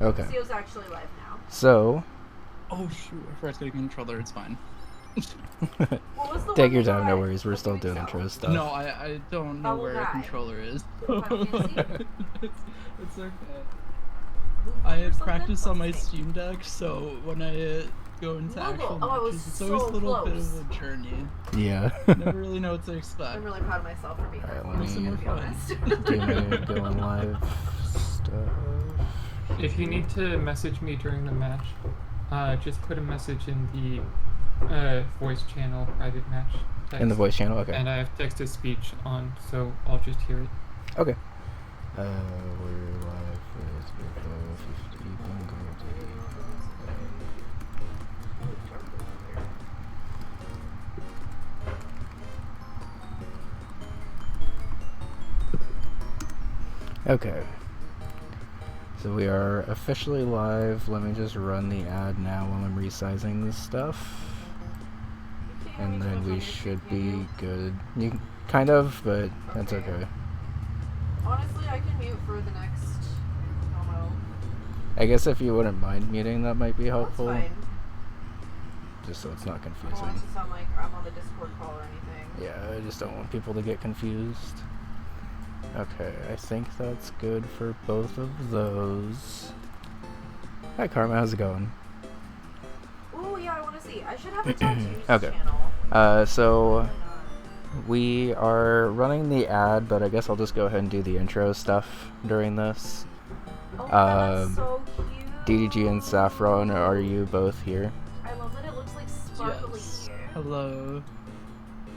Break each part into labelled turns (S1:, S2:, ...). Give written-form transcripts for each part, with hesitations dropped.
S1: Okay.
S2: CO's actually live now.
S1: So.
S3: Oh shoot! I forgot to get a controller. It's fine.
S1: Take your time, no worries. We're still doing intro stuff.
S3: No, I don't know where a controller is. It's okay. I have practiced on my Steam Deck, so when I go into actual matches, it's always a little bit of a journey.
S1: Yeah.
S3: Never really know what to expect.
S2: I'm really proud of myself for being
S1: honest. Do my going live stuff.
S4: If you need to message me during the match, just put a message in the voice channel private match text.
S1: In the voice channel, okay.
S4: And I have text to speech on, so I'll just hear it.
S1: Okay. We're live with UFO 50 Bingo Day. Okay. So we are officially live. Let me just run the ad now while I'm resizing this stuff. And then we should be good. You kind of, but that's okay.
S2: Honestly, I can mute for the next promo.
S1: I guess if you wouldn't mind muting, that might be helpful.
S2: That's fine.
S1: Just so it's not
S2: I don't
S1: confusing.
S2: want it to sound like I'm on the Discord call or anything.
S1: Yeah, I just don't want people to get confused. Okay, I think that's good for both of those. Hi Karma, how's it going?
S2: Oh yeah, I want to see. I should have a tattoos
S1: Okay.
S2: channel.
S1: So we are running the ad, but I guess I'll just go ahead and do the intro stuff during this.
S2: Oh my God, that's so cute.
S1: DDG and Saffron, are you both here?
S2: I love that it looks like sparkly.
S3: Yes. Hello.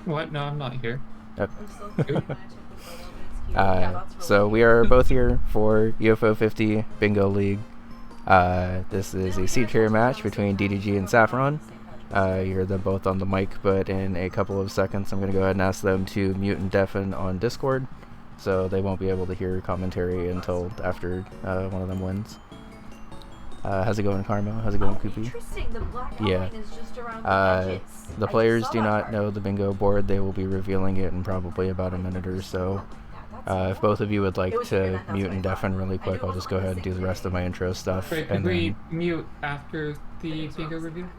S4: What? No, I'm not here.
S1: Okay.
S2: I'm so cute when I took the photo, but it's cute. Yeah, that's really
S1: So we are both here for UFO 50 Bingo League. This is a C-tier match between DDG and Saffron. You heard them both on the mic, but in a couple of seconds I'm going to go ahead and ask them to mute and deafen on Discord, so they won't be able to hear commentary until after one of them wins. How's it going, Karma? How's it going, Koopy?
S2: Interesting. The black
S1: Yeah.
S2: outline is just around the edges.
S1: The players do not know the bingo board. They will be revealing it in probably about a minute or so. If both of you would like to mute and deafen really quick, I'll just go ahead and do the rest of my intro stuff.
S4: Wait, could we mute after the bingo review?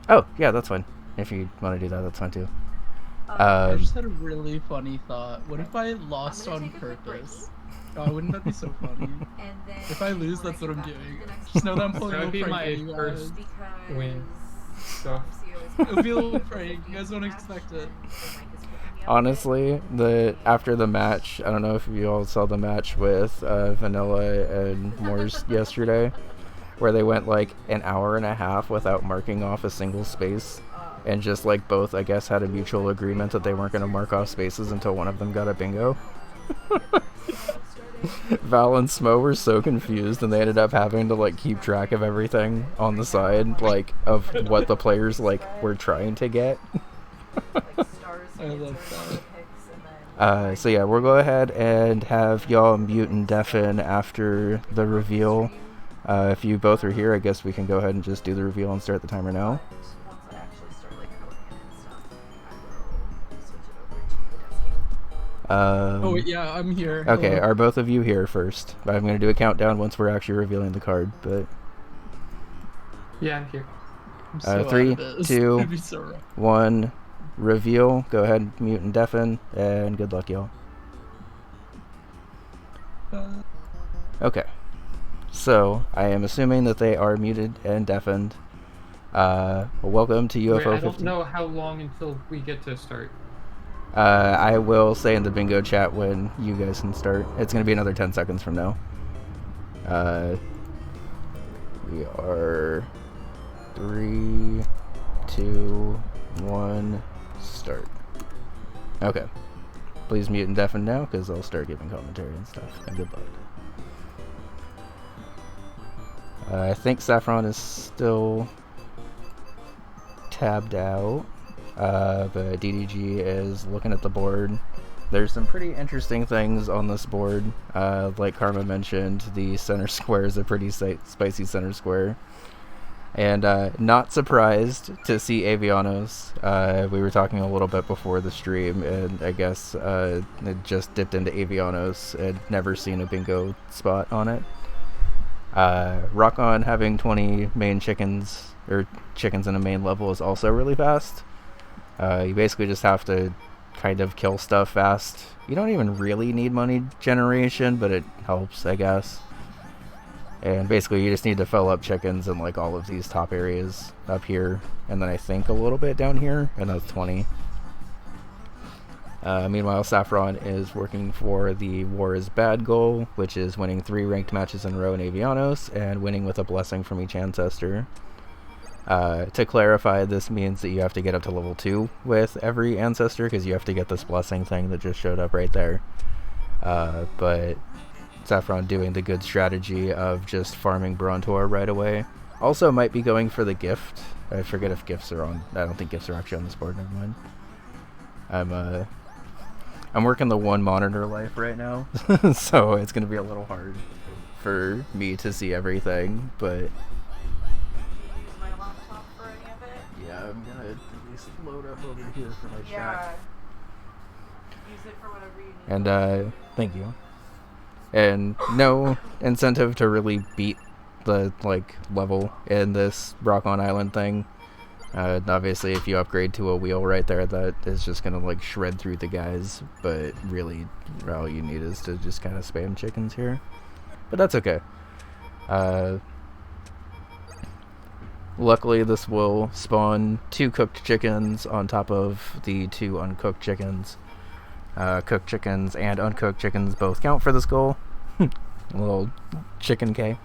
S1: Oh, yeah, that's fine. If you want to do that, that's fine too.
S3: I just had a really funny thought. What if I lost on purpose? Oh, wouldn't that be so funny? If I lose, that's what I'm doing. Just know that I'm pulling a
S4: That would
S3: little
S4: be
S3: prank
S4: my
S3: on you
S4: first
S3: guys.
S4: win. So
S3: It'll be a little prank. You guys don't expect it.
S1: Honestly, after the match, I don't know if you all saw the match with Vanilla and Moors yesterday, where they went like an hour and a half without marking off a single space, and just like both, I guess, had a mutual agreement that they weren't going to mark off spaces until one of them got a bingo. Val and Smo were so confused, and they ended up having to like keep track of everything on the side, like of what the players like were trying to get.
S3: I love that.
S1: So yeah, we'll go ahead and have y'all mute and deafen after the reveal. If you both are here, I guess we can go ahead and just do the reveal and start the timer now.
S3: Oh yeah, I'm here.
S1: Okay,
S3: Hello.
S1: are both of you here first? I'm going to do a countdown once we're actually revealing the card, but...
S4: yeah, I'm here.
S3: I'm so
S1: 3,
S3: out of this.
S1: 2,
S3: It'd be so rough.
S1: 1, reveal. Go ahead, mute and deafen, and good luck, y'all. Okay. So, I am assuming that they are muted and deafened. Welcome to UFO 50.
S4: Wait, I don't know how long until we get to start.
S1: I will say in the bingo chat when you guys can start. It's going to be another 10 seconds from now. We are 3, 2, 1, start. Okay. Please mute and deafen now, because I'll start giving commentary and stuff. And good luck. I think Saffron is still tabbed out. But DDG is looking at the board. There's some pretty interesting things on this board. Like Karma mentioned, the center square is a pretty spicy center square. And not surprised to see Avianos. We were talking a little bit before the stream, and I guess it just dipped into Avianos and never seen a bingo spot on it. Rock On having 20 main chickens, or chickens in a main level, is also really fast. You basically just have to kind of kill stuff fast. You don't even really need money generation, but it helps, I guess. And basically you just need to fill up chickens in like all of these top areas up here, and then I think a little bit down here, and that's 20. Meanwhile, Saffron is working for the War is Bad goal, which is winning 3 ranked matches in a row in Avianos, and winning with a blessing from each ancestor. To clarify, this means that you have to get up to level 2 with every ancestor, because you have to get this blessing thing that just showed up right there. But Saffron doing the good strategy of just farming Brontor right away. Also might be going for the gift. I forget if gifts are on. I don't think gifts are actually on this board, never mind. I'm working the 1 monitor life right now, so it's gonna be a little hard for me to see everything, but
S2: my laptop for any of it?
S1: yeah, I'm gonna at least load up over here for my
S2: Yeah.
S1: chat.
S2: Use it for whatever you need.
S1: And thank you. And no incentive to really beat the like level in this Rock On Island thing. Obviously, if you upgrade to a wheel right there, that is just gonna like shred through the guys. But really, all you need is to just kind of spam chickens here. But that's okay. Luckily, this will spawn 2 cooked chickens on top of the 2 uncooked chickens. Cooked chickens and uncooked chickens both count for this goal. A little chicken K.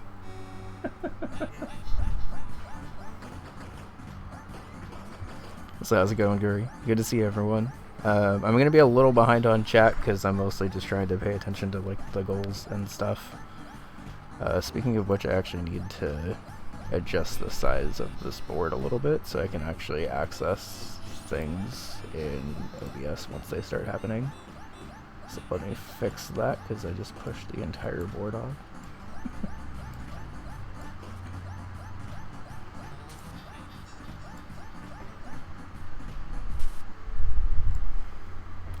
S1: So how's it going, Guri? Good to see everyone. I'm gonna be a little behind on chat because I'm mostly just trying to pay attention to like the goals and stuff. Speaking of which, I actually need to adjust the size of this board a little bit so I can actually access things in OBS once they start happening. So let me fix that because I just pushed the entire board off.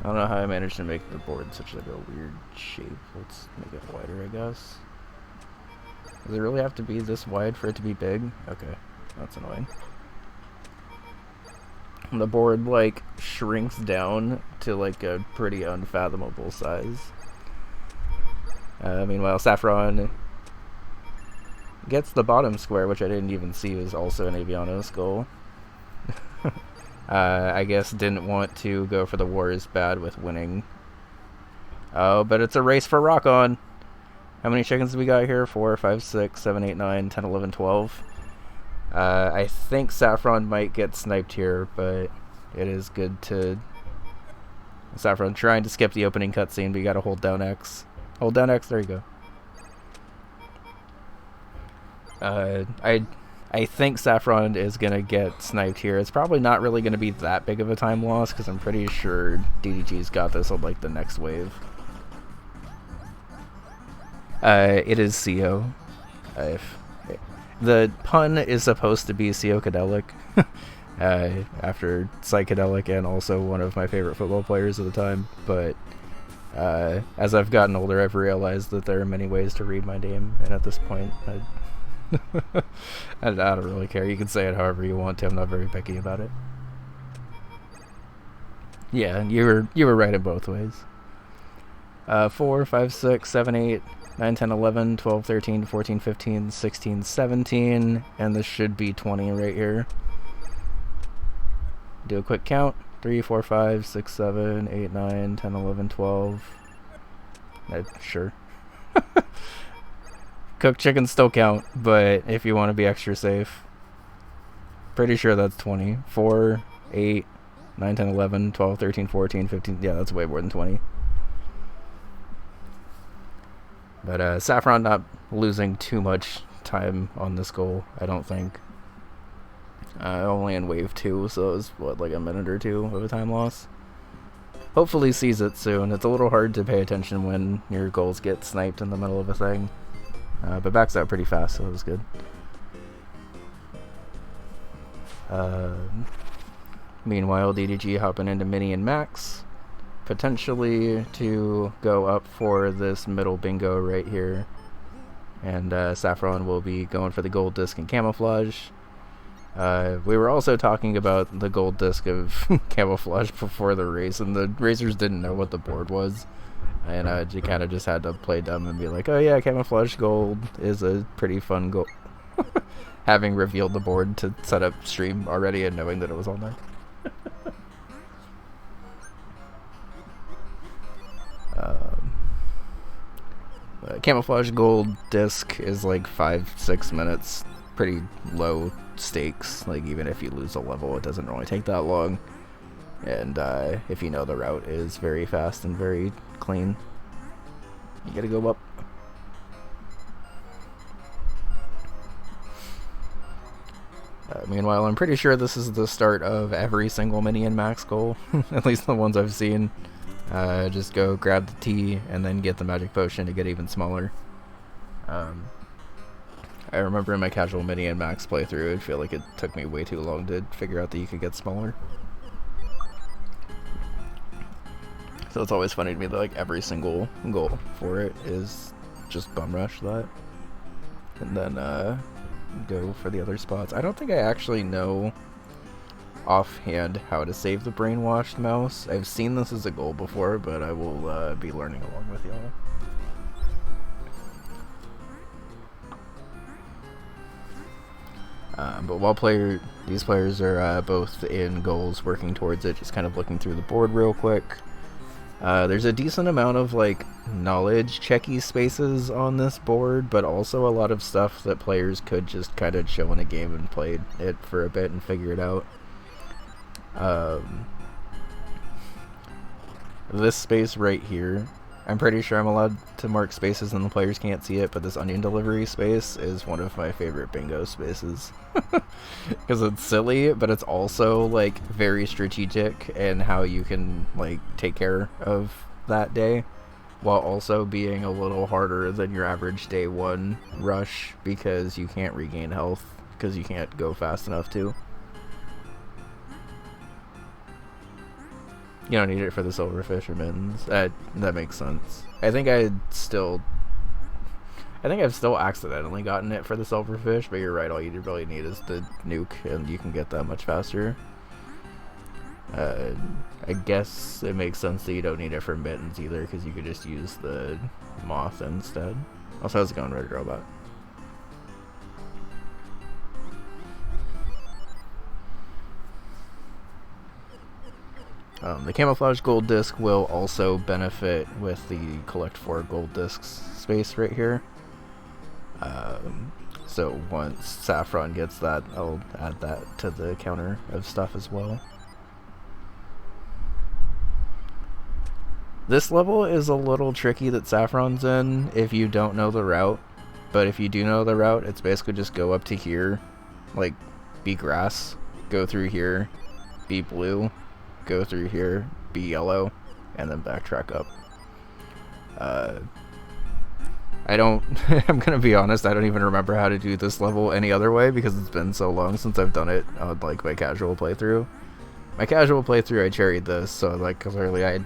S1: I don't know how I managed to make the board such like a weird shape. Let's make it wider, I guess. Does it really have to be this wide for it to be big? Okay, that's annoying. The board like shrinks down to like a pretty unfathomable size. Meanwhile, Saffron gets the bottom square, which I didn't even see was also an Avianos goal. I guess didn't want to go for the War is Bad with winning. Oh, but it's a race for Rock On. How many chickens do we got here? 4, 5, 6, 7, 8, 9, 10, 11, 12. I think Saffron might get sniped here, but it is good to... Saffron trying to skip the opening cutscene, but you gotta hold down X. Hold down X, there you go. I think Saffron is gonna get sniped here. It's probably not really gonna be that big of a time loss, because I'm pretty sure DDG's got this on like the next wave. It is CO. The pun is supposed to be Psychedelic, after Psychedelic and also one of my favorite football players of the time, but as I've gotten older, I've realized that there are many ways to read my name, and at this point, I don't really care. You can say it however you want to. I'm not very picky about it. Yeah, you were right in both ways. 4, 5, 6, 7, 8, 9, 10, 11, 12, 13, 14, 15, 16, 17, and this should be 20 right here. Do a quick count. 3, 4, 5, 6, 7, 8, 9, 10, 11, 12. Sure. Cooked chickens still count, but if you want to be extra safe, pretty sure that's 20. 4, 8, 9, 10, 11, 12, 13, 14, 15. Yeah, that's way more than 20. But Saffron not losing too much time on this goal, I don't think. Only in wave 2, so it was, what, like a minute or 2 of a time loss? Hopefully sees it soon. It's a little hard to pay attention when your goals get sniped in the middle of a thing. But backs out pretty fast, so it was good. Meanwhile, DDG hopping into Mini and Max, potentially to go up for this middle bingo right here. and Saffron will be going for the gold disc and camouflage. We were also talking about the gold disc of camouflage before the race, and the racers didn't know what the board was. And I kind of just had to play dumb and be like, oh yeah, camouflage gold is a pretty fun goal. Having revealed the board to set up stream already and knowing that it was on there. Camouflage gold disc is like 5-6 minutes. Pretty low stakes. Like even if you lose a level, it doesn't really take that long. And if you know the route is very fast and very clean, you gotta go up. Meanwhile, I'm pretty sure this is the start of every single mini and max goal, at least the ones I've seen. Just go grab the tea and then get the magic potion to get even smaller. I remember in my casual mini and max playthrough, I feel like it took me way too long to figure out that you could get smaller. So it's always funny to me that like every single goal for it is just bum rush that, and then go for the other spots. I don't think I actually know offhand how to save the brainwashed mouse. I've seen this as a goal before, but I will be learning along with y'all. But while these players are both in goals working towards it, just kind of looking through the board real quick. There's a decent amount of like knowledge checky spaces on this board, but also a lot of stuff that players could just kind of chill in a game and play it for a bit and figure it out. This space right here, I'm pretty sure I'm allowed to mark spaces and the players can't see it, but this onion delivery space is one of my favorite bingo spaces. Because it's silly, but it's also like very strategic in how you can like take care of that day, while also being a little harder than your average day one rush because you can't regain health because you can't go fast enough to. You don't need it for the silver fishermen's. That makes sense. I think I've still accidentally gotten it for the silverfish, but you're right, all you really need is the nuke, and you can get that much faster. I guess it makes sense that you don't need it for mittens either, because you could just use the moth instead. Also, how's it going, Red Robot? The camouflage gold disc will also benefit with the collect 4 gold discs space right here. So once Saffron gets that, I'll add that to the counter of stuff as well. This level is a little tricky that Saffron's in if you don't know the route, but if you do know the route, it's basically just go up to here, like be grass, go through here, be blue, go through here, be yellow, and then backtrack up. I'm gonna be honest, I don't even remember how to do this level any other way because it's been so long since I've done it on like my casual playthrough. My casual playthrough I cherried this, so like clearly I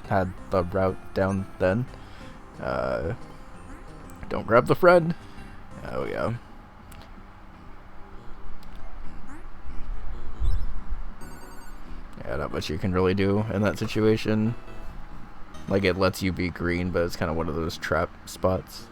S1: had the route down then. Don't grab the friend. Oh yeah. Yeah, not much you can really do in that situation. Like, it lets you be green, but it's kind of one of those trap spots.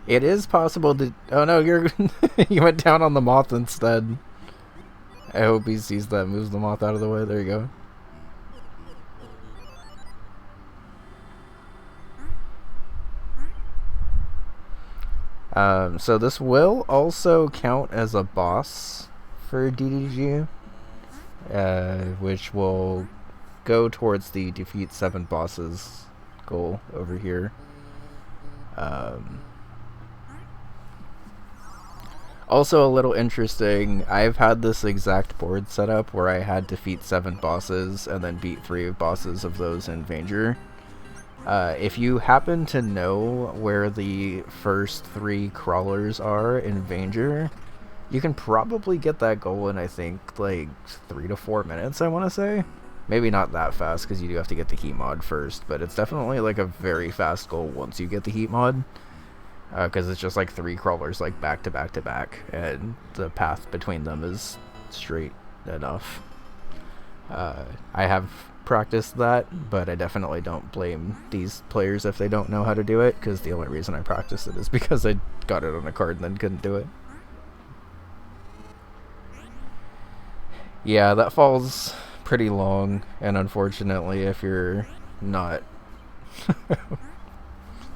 S1: It is possible to... Oh no, you're... you went down on the moth instead. I hope he sees that, moves the moth out of the way. There you go. So this will also count as a boss for DDG, which will go towards the defeat 7 bosses goal over here. Also a little interesting, I've had this exact board set up where I had defeat 7 bosses and then beat 3 bosses of those in Vanger. If you happen to know where the first 3 crawlers are in Vanger, you can probably get that goal in, I think, like 3 to 4 minutes, I want to say. Maybe not that fast, because you do have to get the heat mod first, but it's definitely like a very fast goal once you get the heat mod. Because it's just like 3 crawlers like back to back to back, and the path between them is straight enough. I have practiced that, but I definitely don't blame these players if they don't know how to do it, because the only reason I practiced it is because I got it on a card and then couldn't do it. Yeah, that falls pretty long, and unfortunately, if you're not...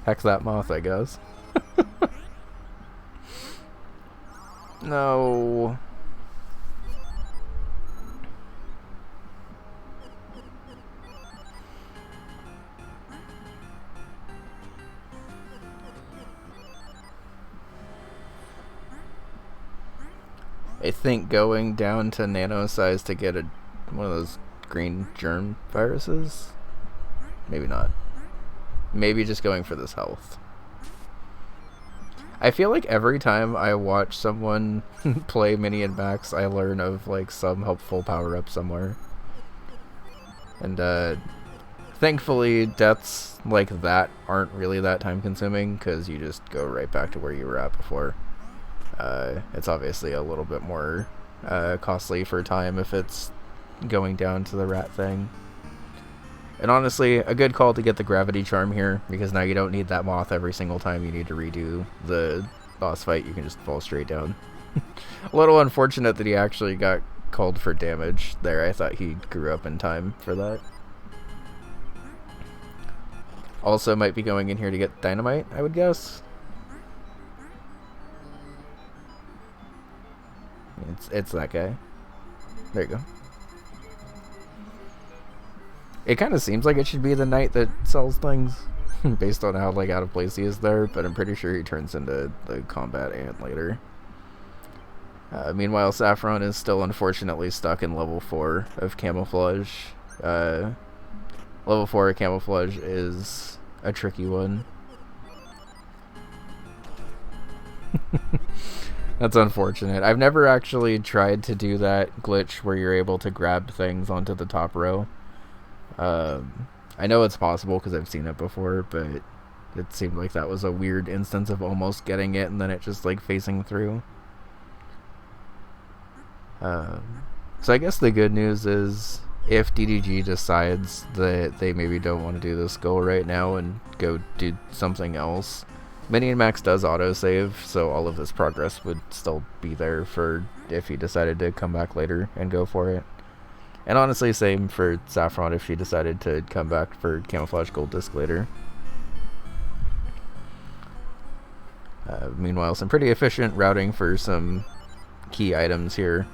S1: Heck that moth, I guess. No. I think going down to nano size to get one of those green germ viruses? Maybe not. Maybe just going for this health. I feel like every time I watch someone play Mini and Max, I learn of like some helpful power-up somewhere. And thankfully deaths like that aren't really that time-consuming, because you just go right back to where you were at before. It's obviously a little bit more costly for time if it's going down to the rat thing. And honestly, a good call to get the gravity charm here, because now you don't need that moth every single time you need to redo the boss fight. You can just fall straight down. A little unfortunate that he actually got called for damage there. I thought he grew up in time for that. Also might be going in here to get dynamite, I would guess. It's that guy. There you go. It kind of seems like it should be the knight that sells things, based on how like out of place he is there, but I'm pretty sure he turns into the combat ant later. Meanwhile, Saffron is still unfortunately stuck in level 4 of camouflage. Level 4 of camouflage is a tricky one. That's unfortunate. I've never actually tried to do that glitch where you're able to grab things onto the top row. I know it's possible because I've seen it before, but it seemed like that was a weird instance of almost getting it and then it just like facing through. So I guess the good news is if DDG decides that they maybe don't want to do this goal right now and go do something else, Mini and Max does autosave, so all of this progress would still be there for if he decided to come back later and go for it. And honestly, same for Saffron if she decided to come back for Camouflage Gold Disc later. Meanwhile, some pretty efficient routing for some key items here.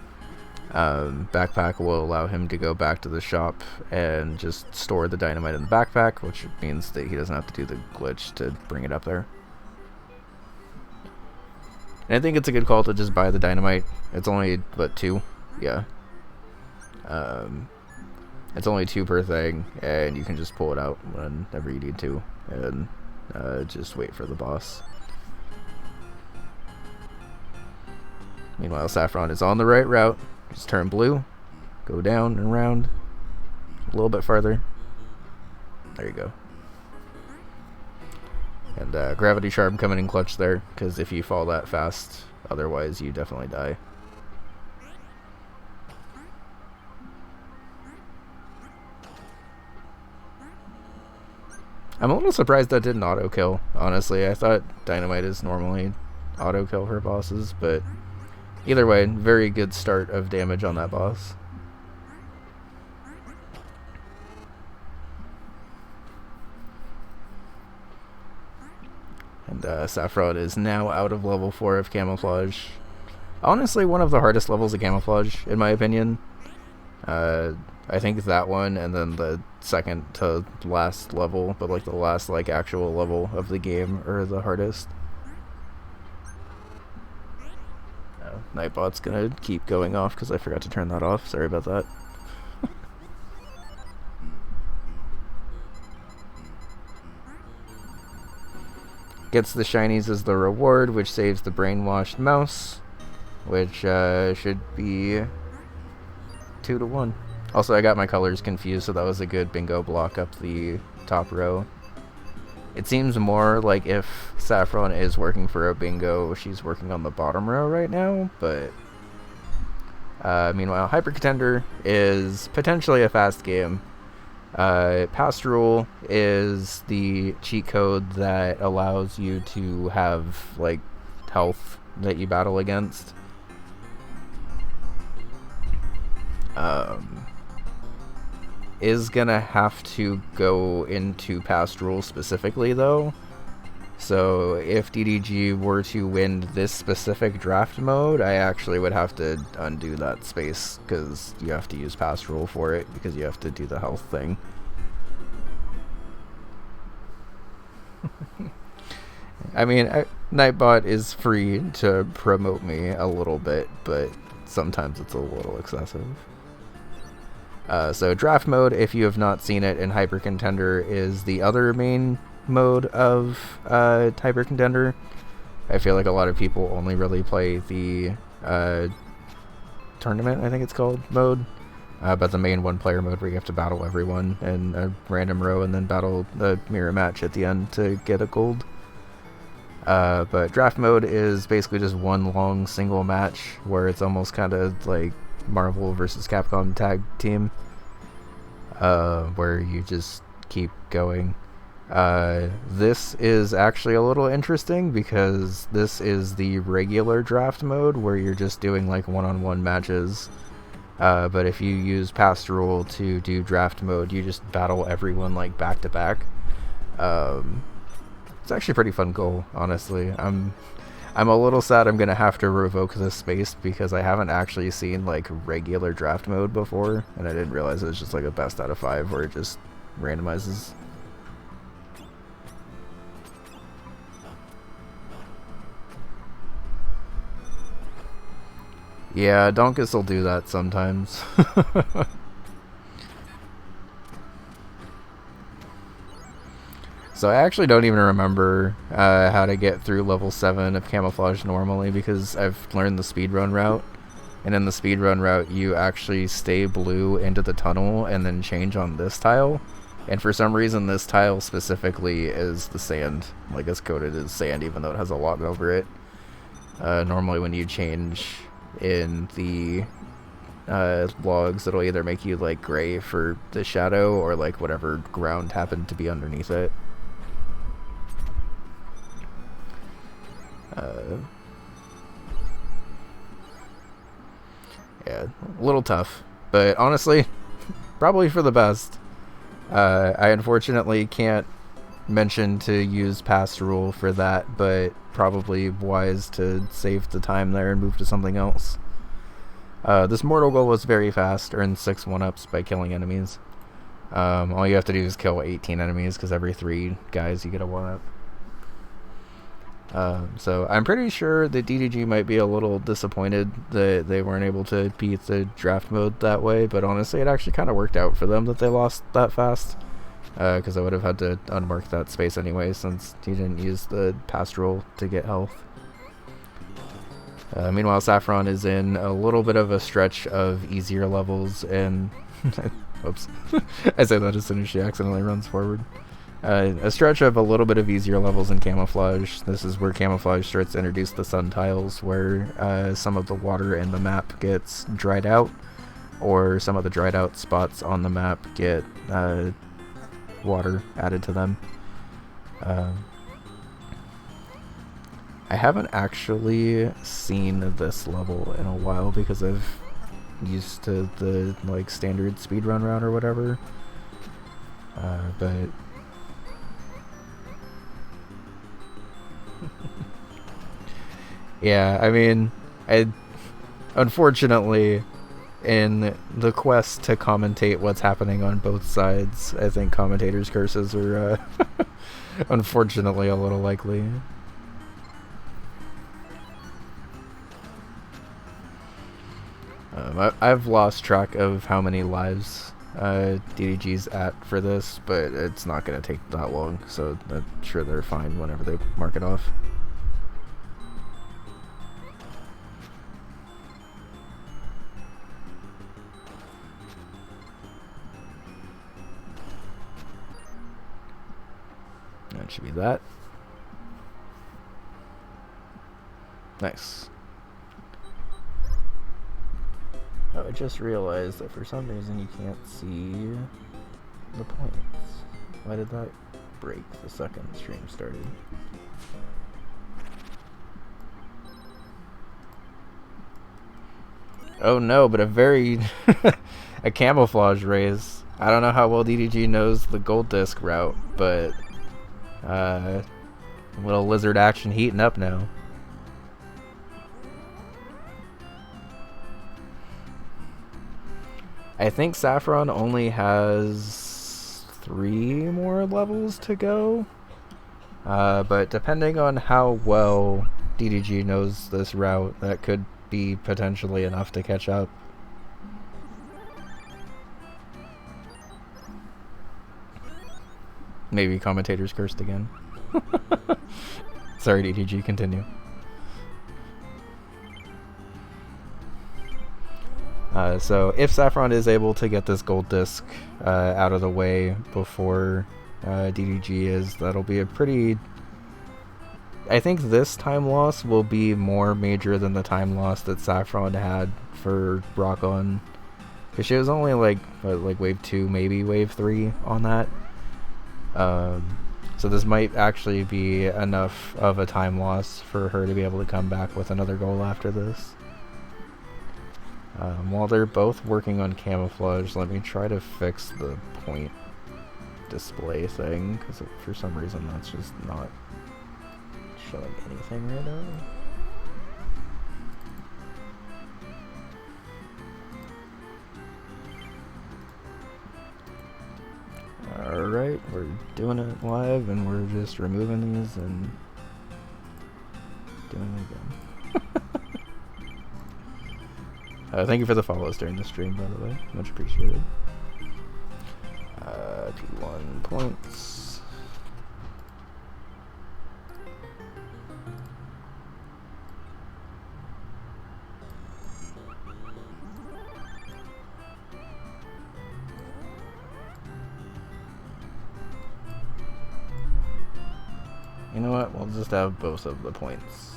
S1: Backpack will allow him to go back to the shop and just store the dynamite in the backpack, which means that he doesn't have to do the glitch to bring it up there. And I think it's a good call to just buy the dynamite. It's only, what, 2? Yeah. It's only 2 per thing, and you can just pull it out whenever you need to, and just wait for the boss. Meanwhile, Saffron is on the right route. Just turn blue, go down and around, a little bit farther. There you go. And gravity charm coming in clutch there, because if you fall that fast, otherwise you definitely die. I'm a little surprised that didn't auto kill, honestly. I thought dynamite is normally auto kill for bosses, but either way, very good start of damage on that boss. And Saffron is now out of level 4 of Camouflage. Honestly, one of the hardest levels of Camouflage, in my opinion. I think that one, and then the second to last level, but like the last like actual level of the game are the hardest. Nightbot's gonna keep going off because I forgot to turn that off. Sorry about that. gets the shinies as the reward, which saves the brainwashed mouse, which should be 2-1. Also, I got my colors confused, so that was a good bingo block up the top row. It seems more like if Saffron is working for a bingo, she's working on the bottom row right now, but meanwhile, Hyper Contender is potentially a fast game. Pastoral is the cheat code that allows you to have, like, health that you battle against. Is gonna have to go into Pastoral specifically, though. So if DDG were to win this specific draft mode, I actually would have to undo that space, because you have to use Pastoral for it, because you have to do the health thing. I mean, Nightbot is free to promote me a little bit, but sometimes it's a little excessive. So draft mode, if you have not seen it in Hyper Contender, is the other main mode of Hyper Contender. I feel like a lot of people only really play the tournament, I think it's called, mode. But the main one-player mode where you have to battle everyone in a random row and then battle the mirror match at the end to get a gold. But draft mode is basically just one long single match where it's almost kind of like Marvel vs. Capcom tag team, where you just keep going. This is actually a little interesting because this is the regular draft mode where you're just doing like one-on-one matches. But if you use Pastoral to do draft mode, you just battle everyone like back to back. It's actually a pretty fun goal, honestly. I'm a little sad I'm gonna have to revoke this space because I haven't actually seen like regular draft mode before, and I didn't realize it was just like a best out of 5 where it just randomizes. Yeah, Donkus will do that sometimes. So I actually don't even remember how to get through level 7 of Camouflage normally because I've learned the speedrun route. And in the speedrun route, you actually stay blue into the tunnel and then change on this tile. And for some reason, this tile specifically is the sand. Like, it's coded as sand even though it has a log over it. Normally when you change in the logs, it'll either make you like gray for the shadow or like whatever ground happened to be underneath it. Yeah, a little tough, but honestly, probably for the best. I unfortunately can't mention to use Pastoral for that, but probably wise to save the time there and move to something else. This mortal goal was very fast, earned 6 1-ups by killing enemies. All you have to do is kill 18 enemies, because every 3 guys you get a 1-up. So I'm pretty sure that DDG might be a little disappointed that they weren't able to beat the draft mode that way, but honestly it actually kind of worked out for them that they lost that fast, because I would have had to unmark that space anyway since he didn't use the Pastoral to get health. Meanwhile, Saffron is in a little bit of a stretch of easier levels, and oops, I say that as soon as she accidentally runs forward. A stretch of a little bit of easier levels in Camouflage. This is where Camouflage starts to introduce the sun tiles, where some of the water in the map gets dried out, or some of the dried out spots on the map get water added to them. I haven't actually seen this level in a while because I've used to the like standard speedrun route or whatever. But yeah, I mean, unfortunately, in the quest to commentate what's happening on both sides, I think commentators' curses are unfortunately a little likely. I've lost track of how many lives DDG's at for this, but it's not going to take that long, so I'm sure they're fine whenever they mark it off. That should be that. Nice. Oh, I just realized that for some reason you can't see the points. Why did that break the second stream started? Oh no, but a camouflage raise. I don't know how well DDG knows the gold disc route, but little lizard action heating up now. I think Saffron only has 3 more levels to go, but depending on how well DDG knows this route, that could be potentially enough to catch up. Maybe commentators cursed again. Sorry, DDG, continue. So if Saffron is able to get this gold disc out of the way before DDG is, that'll be a pretty... I think this time loss will be more major than the time loss that Saffron had for Rock On. Because she was only like wave 2, maybe wave 3 on that. So this might actually be enough of a time loss for her to be able to come back with another goal after this. While they're both working on camouflage, let me try to fix the point display thing, because for some reason that's just not showing anything right now. Alright, we're doing it live and we're just removing these and doing it again. Thank you for the follows during the stream, by the way. Much appreciated. P1 points. You know what? We'll just have both of the points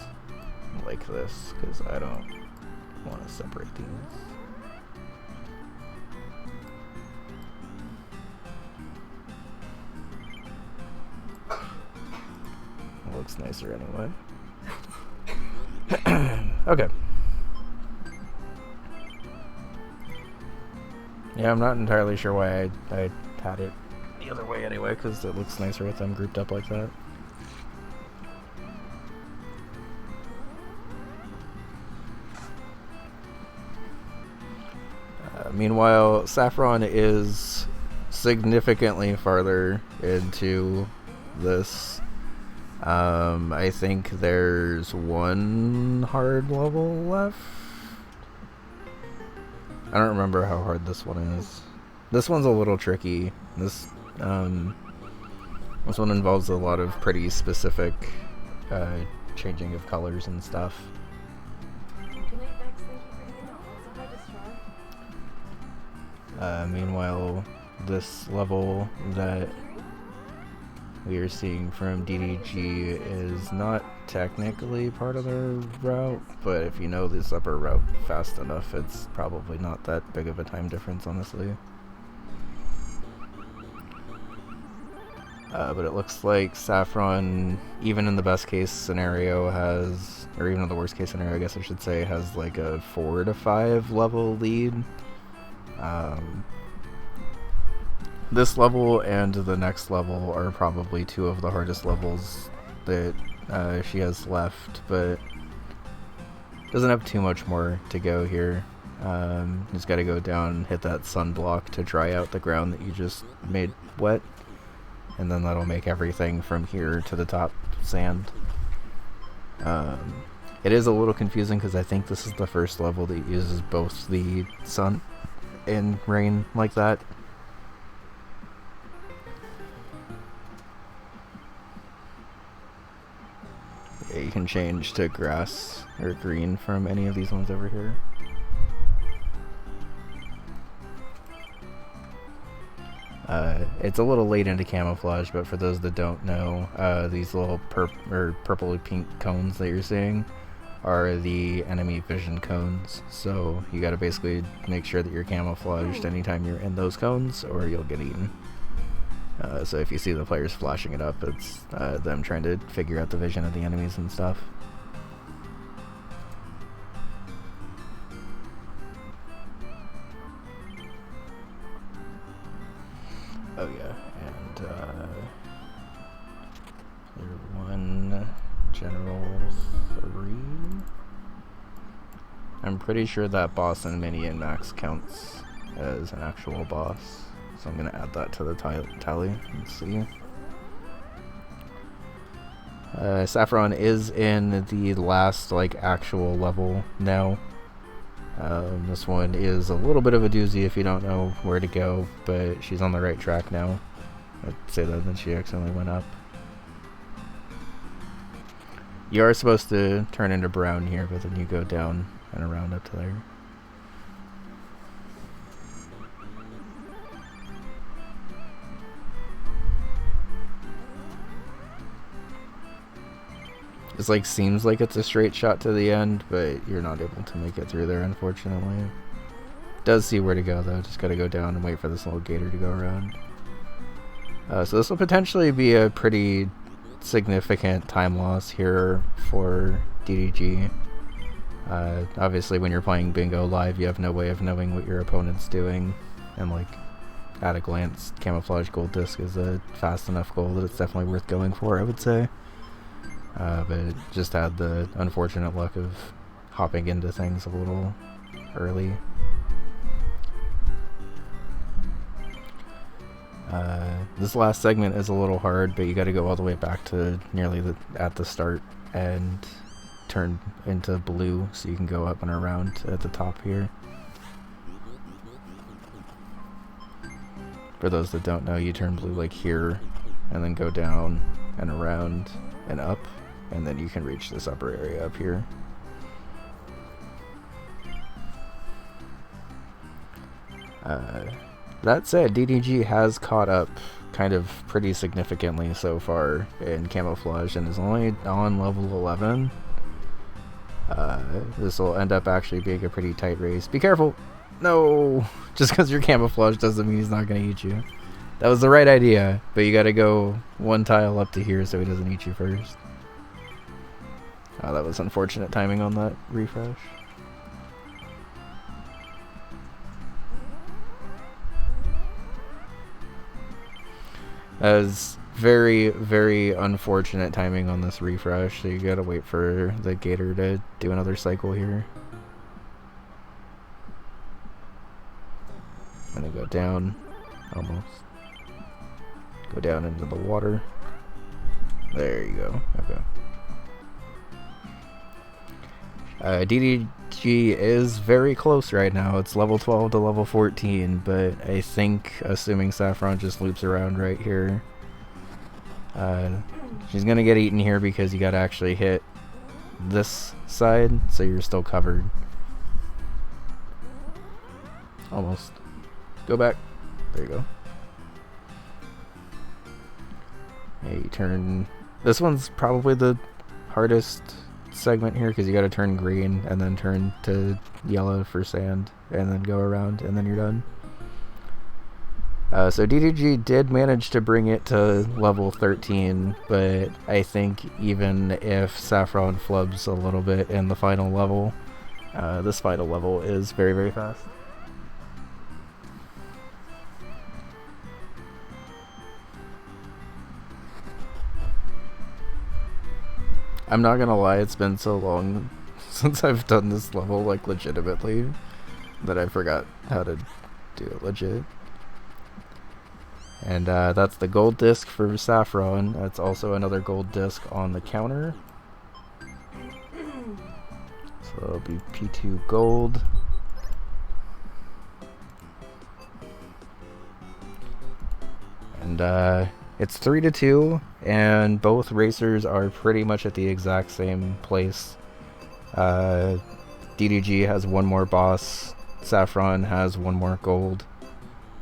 S1: like this, because I don't want to separate these. It looks nicer anyway. Okay. Yeah, I'm not entirely sure why I had it the other way anyway, because it looks nicer with them grouped up like that. Meanwhile, Saffron is significantly farther into this. I think there's 1 hard level left. I don't remember how hard this one is. This one's a little tricky. This one involves a lot of pretty specific changing of colors and stuff. Meanwhile, this level that we are seeing from DDG is not technically part of their route, but if you know this upper route fast enough, it's probably not that big of a time difference, honestly. But it looks like Saffron, even in the best case scenario, has, or even in the worst case scenario, I guess I should say, has like a 4 to 5 level lead. This level and the next level are probably 2 of the hardest levels that she has left, but doesn't have too much more to go here. Just gotta go down, hit that sunblock to dry out the ground that you just made wet, and then that'll make everything from here to the top sand. It is a little confusing because I think this is the first level that uses both the sun and rain like that. can change to grass or green from any of these ones over here. It's a little late into camouflage, but for those that don't know, these little purple or pink cones that you're seeing are the enemy vision cones. So you gotta basically make sure that you're camouflaged anytime you're in those cones, or you'll get eaten. So if you see the players flashing it up, it's them trying to figure out the vision of the enemies and stuff. Oh yeah, and Tier 1, General 3. I'm pretty sure that boss and minion max counts as an actual boss, so I'm gonna add that to the tally and see. Saffron is in the last actual level now. This one is a little bit of a doozy if you don't know where to go, but she's on the right track now. I'd say that, then she accidentally went up. You are supposed to turn into brown here, but then you go down and around up to there. This seems like it's a straight shot to the end, but you're not able to make it through there, unfortunately. Does see where to go though, just gotta go down and wait for this little gator to go around. So this will potentially be a pretty significant time loss here for DDG. Obviously when you're playing Bingo live, you have no way of knowing what your opponent's doing, and at a glance, Camouflage Gold Disc is a fast enough goal that it's definitely worth going for, I would say. But it just had the unfortunate luck of hopping into things a little early. This last segment is a little hard, but you gotta go all the way back to nearly at the start and turn into blue so you can go up and around at the top here. For those that don't know, you turn blue here and then go down and around and up, and then you can reach this upper area up here. That said, DDG has caught up kind of pretty significantly so far in Camouflage and is only on level 11. This will end up actually being a pretty tight race. Be careful! No! Just because you're Camouflage doesn't mean he's not going to eat you. That was the right idea, but you gotta go one tile up to here so he doesn't eat you first. Oh, that was unfortunate timing on that refresh. That was very, very unfortunate timing on this refresh, so you gotta wait for the gator to do another cycle here. I'm gonna go down, almost. Go down into the water. There you go. Okay. DDG is very close right now. It's level 12 to level 14, but I think, assuming Saffron just loops around right here, she's gonna get eaten here because you gotta actually hit this side, so you're still covered. Almost. Go back. There you go. Hey, turn. This one's probably the hardest segment here because you gotta turn green and then turn to yellow for sand and then go around and then you're done. So DDG did manage to bring it to level 13, but I think even if Saffron flubs a little bit in the final level, this final level is very, very fast. I'm not gonna lie, it's been so long since I've done this level, legitimately, that I forgot how to do it legit. And that's the gold disc for Saffron. That's also another gold disc on the counter. So it'll be P2 gold. And It's 3-2, and both racers are pretty much at the exact same place. DDG has one more boss, Saffron has one more gold,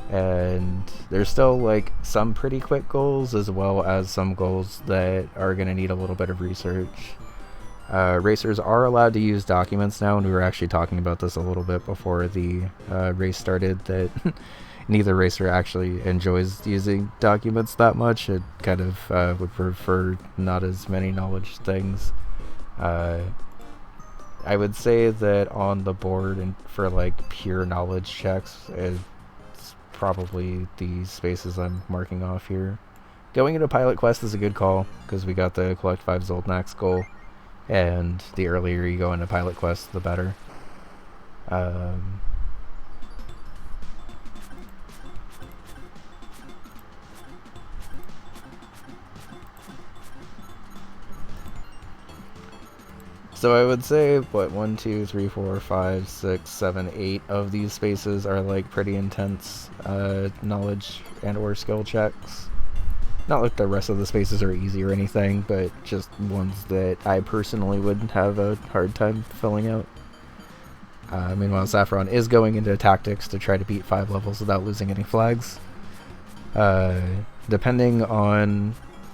S1: and there's still like some pretty quick goals as well as some goals that are going to need a little bit of research. Racers are allowed to use documents now, and we were actually talking about this a little bit before the race started, that neither racer actually enjoys using documents that much. It kind of would prefer not as many knowledge things. I would say that on the board and for like pure knowledge checks, it's probably the spaces I'm marking off here. Going into Pilot Quest is a good call, because we got the Collect 5 Zoldnax goal, and the earlier you go into Pilot Quest, the better. So I would say, what, 1, 2, 3, 4, 5, 6, 7, 8 of these spaces are like pretty intense knowledge and or skill checks. Not like the rest of the spaces are easy or anything, but just ones that I personally would have a hard time filling out. Meanwhile, Saffron is going into tactics to try to beat 5 levels without losing any flags. Depending on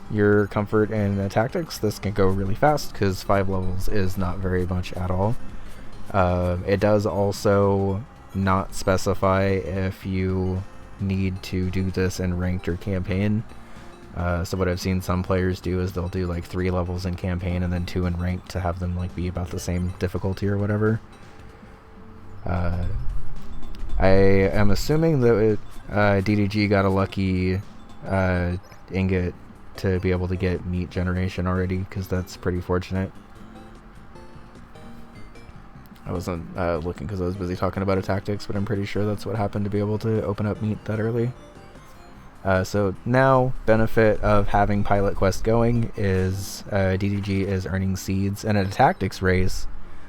S1: your comfort in tactics, this can go really fast, because 5 levels is not very much at all. It does also not specify if you need to do this in ranked or campaign. So what I've seen some players do is they'll do like 3 levels in campaign and then 2 in ranked to have them like be about the same difficulty or whatever. I am assuming that DDG got a lucky ingot to be able to get meat generation already, because that's pretty fortunate. I wasn't looking because I was busy talking about tactics, but I'm pretty sure that's what happened to be able to open up meat that early. So now, benefit of having Pilot Quest going is DDG is earning seeds, and in a tactics race,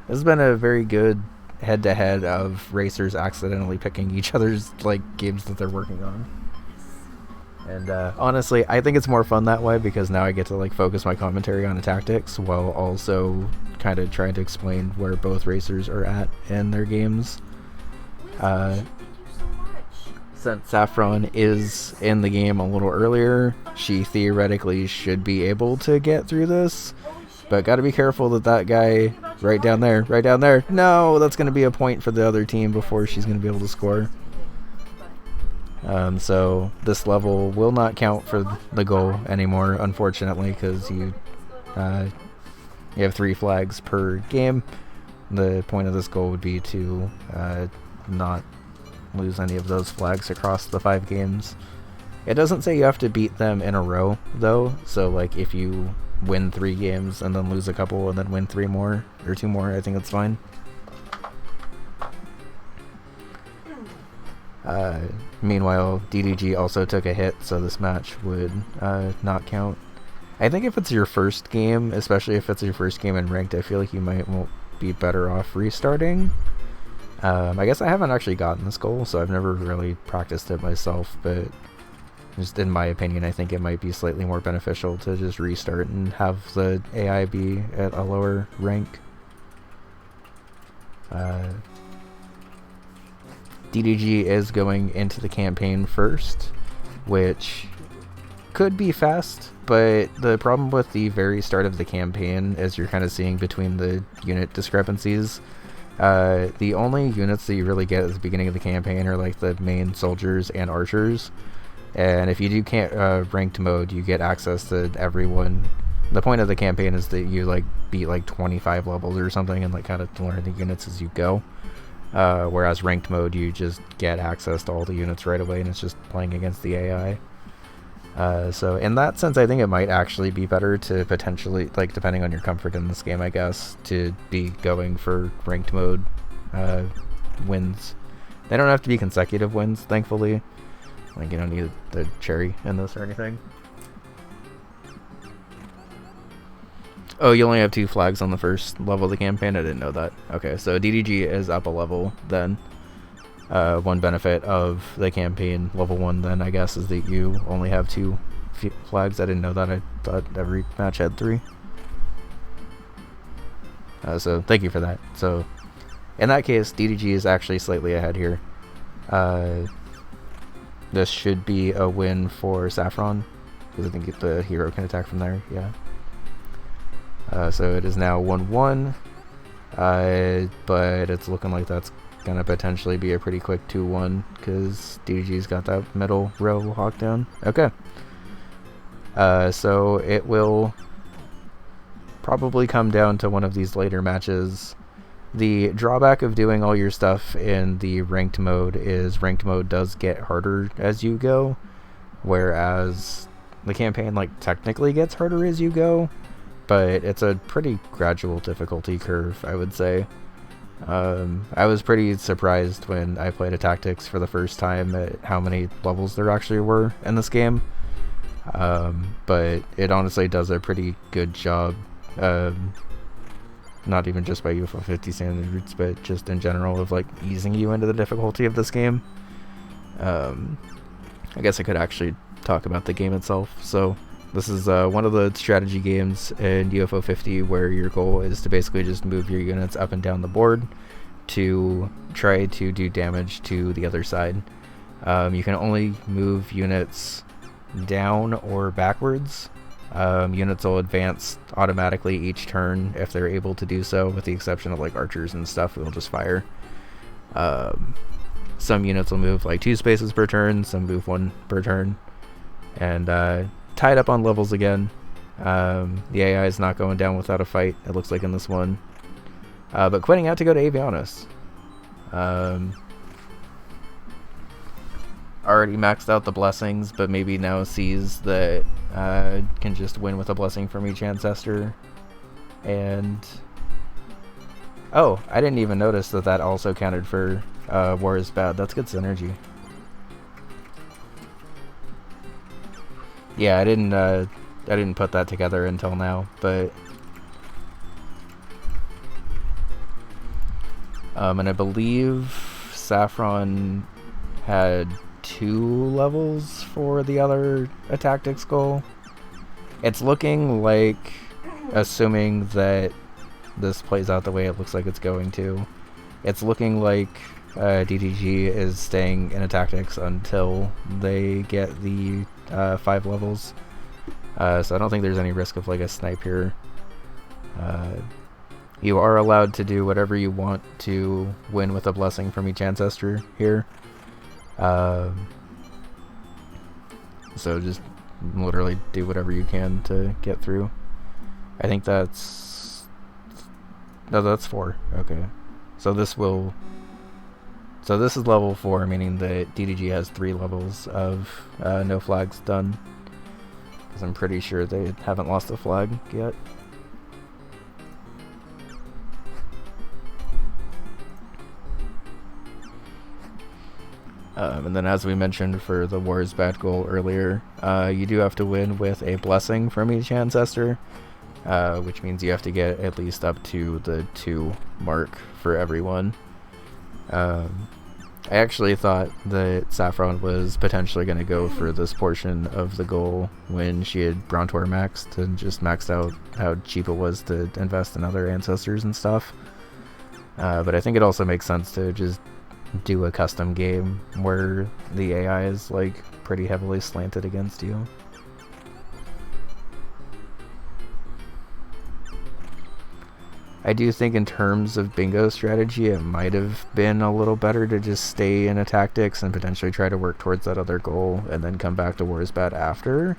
S1: this has been a very good head-to-head of racers accidentally picking each other's like games that they're working on. And honestly, I think it's more fun that way, because now I get to like focus my commentary on the tactics while also kind of trying to explain where both racers are at in their games. Since Saffron is in the game a little earlier, she theoretically should be able to get through this, but gotta be careful that guy right down there, no, that's gonna be a point for the other team before she's gonna be able to score. So this level will not count for the goal anymore, unfortunately, because you have 3 flags per game. The point of this goal would be to not lose any of those flags across the 5 games. It doesn't say you have to beat them in a row, though, so like if you win 3 games and then lose a couple and then win 3 more, or 2 more, I think it's fine. Meanwhile, DDG also took a hit, so this match would not count. I think if it's your first game, especially if it's your first game in ranked, I feel like you won't be better off restarting. I guess I haven't actually gotten this goal, so I've never really practiced it myself, but just in my opinion, I think it might be slightly more beneficial to just restart and have the AI be at a lower rank. DDG is going into the campaign first, which could be fast, but the problem with the very start of the campaign is you're kind of seeing between the unit discrepancies. The only units that you really get at the beginning of the campaign are like the main soldiers and archers, and if you do ranked mode, you get access to everyone. The point of the campaign is that you like beat like 25 levels or something and like kind of learn the units as you go. Whereas ranked mode, you just get access to all the units right away, and it's just playing against the AI. So in that sense, I think it might actually be better to potentially, like, depending on your comfort in this game, I guess, to be going for ranked mode wins. They don't have to be consecutive wins, thankfully. Like, you don't need the cherry in this or anything. Oh, you only have 2 flags on the first level of the campaign? I didn't know that. Okay, so DDG is up a level then. One benefit of the campaign level 1 then, I guess, is that you only have 2 flags. I didn't know that. I thought every match had 3. So thank you for that. So in that case, DDG is actually slightly ahead here. This should be a win for Saffron, because I think the hero can attack from there. Yeah. So it is now 1-1, but it's looking like that's gonna potentially be a pretty quick 2-1, because DDG's got that middle row locked down. Okay. So it will probably come down to one of these later matches. The drawback of doing all your stuff in the ranked mode is ranked mode does get harder as you go, whereas the campaign like technically gets harder as you go, but it's a pretty gradual difficulty curve, I would say. I was pretty surprised when I played a tactics for the first time at how many levels there actually were in this game, but it honestly does a pretty good job, not even just by UFO 50 standards, but just in general, of like easing you into the difficulty of this game. I guess I could actually talk about the game itself. So this is one of the strategy games in UFO 50 where your goal is to basically just move your units up and down the board to try to do damage to the other side. You can only move units down or backwards. Units will advance automatically each turn if they're able to do so, with the exception of like archers and stuff who will just fire. Some units will move like 2 spaces per turn, some move 1 per turn, and tied up on levels again. The AI is not going down without a fight, it looks like in this one, but quitting out to go to Avianos. Already maxed out the blessings, but maybe now sees that can just win with a blessing from each ancestor. And oh, I didn't even notice that that also counted for War is Bad. That's good synergy. Yeah, I didn't put that together until now, but and I believe Saffron had 2 levels for the other tactics goal. It's looking like, assuming that this plays out the way it looks like it's going to, it's looking like DDG is staying in a tactics until they get the 5 levels. So I don't think there's any risk of like a snipe here. You are allowed to do whatever you want to win with a blessing from each ancestor here. So just literally do whatever you can to get through. I think that's... No, that's 4. Okay. So this will... So this is level 4, meaning that DDG has 3 levels of no flags done. Because I'm pretty sure they haven't lost a flag yet. And then, as we mentioned for the War is Bad goal earlier, you do have to win with a blessing from each ancestor, which means you have to get at least up to the 2 mark for everyone. I actually thought that Saffron was potentially going to go for this portion of the goal when she had Brontor maxed and just maxed out how cheap it was to invest in other ancestors and stuff. But I think it also makes sense to just do a custom game where the AI is like pretty heavily slanted against you. I do think in terms of bingo strategy it might have been a little better to just stay in a tactics and potentially try to work towards that other goal and then come back to War is Bad after,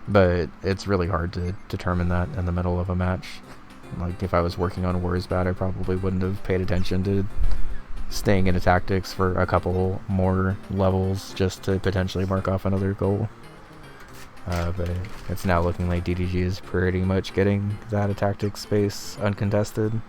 S1: but it's really hard to determine that in the middle of a match. Like if I was working on War is Bad, I probably wouldn't have paid attention to staying in a tactics for a couple more levels just to potentially mark off another goal. But it's now looking like DDG is pretty much getting that tactics space uncontested.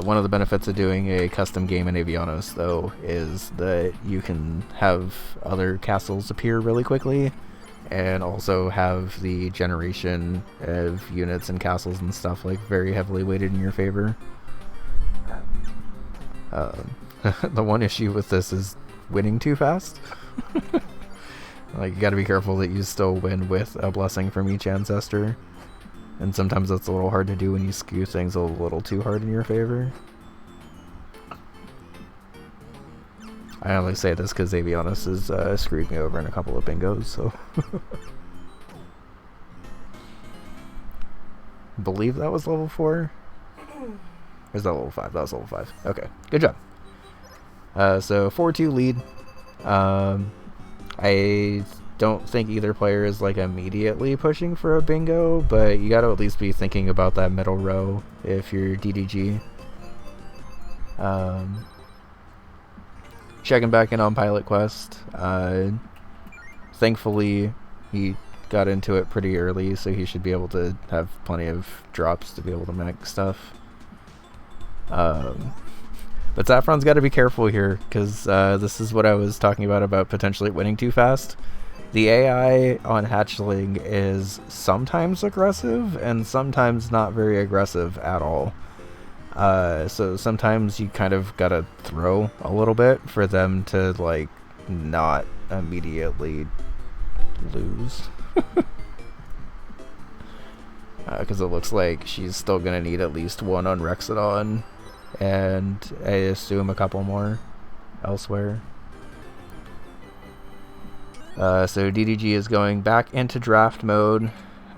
S1: One of the benefits of doing a custom game in Avianos, though, is that you can have other castles appear really quickly. and also have the generation of units and castles and stuff like very heavily weighted in your favor. The one issue with this is winning too fast. Like, you gotta be careful that you still win with a blessing from each ancestor, and sometimes that's a little hard to do when you skew things a little too hard in your favor. I only say this because Avianis has screwed me over in a couple of bingos, so... believe that was level 4? Or is that level 5? That was level 5. Okay, good job. So 4-2 lead. I don't think either player is like immediately pushing for a bingo, but you gotta at least be thinking about that middle row if you're DDG. Checking back in on Pilot Quest. Thankfully, he got into it pretty early, so he should be able to have plenty of drops to be able to mech stuff. But Saffron's got to be careful here, because this is what I was talking about potentially winning too fast. The AI on Hatchling is sometimes aggressive, and sometimes not very aggressive at all. So sometimes you kind of gotta throw a little bit for them to, like, not immediately lose. Because it looks like she's still gonna need at least one on Rexodon, and I assume a couple more elsewhere. So DDG is going back into draft mode.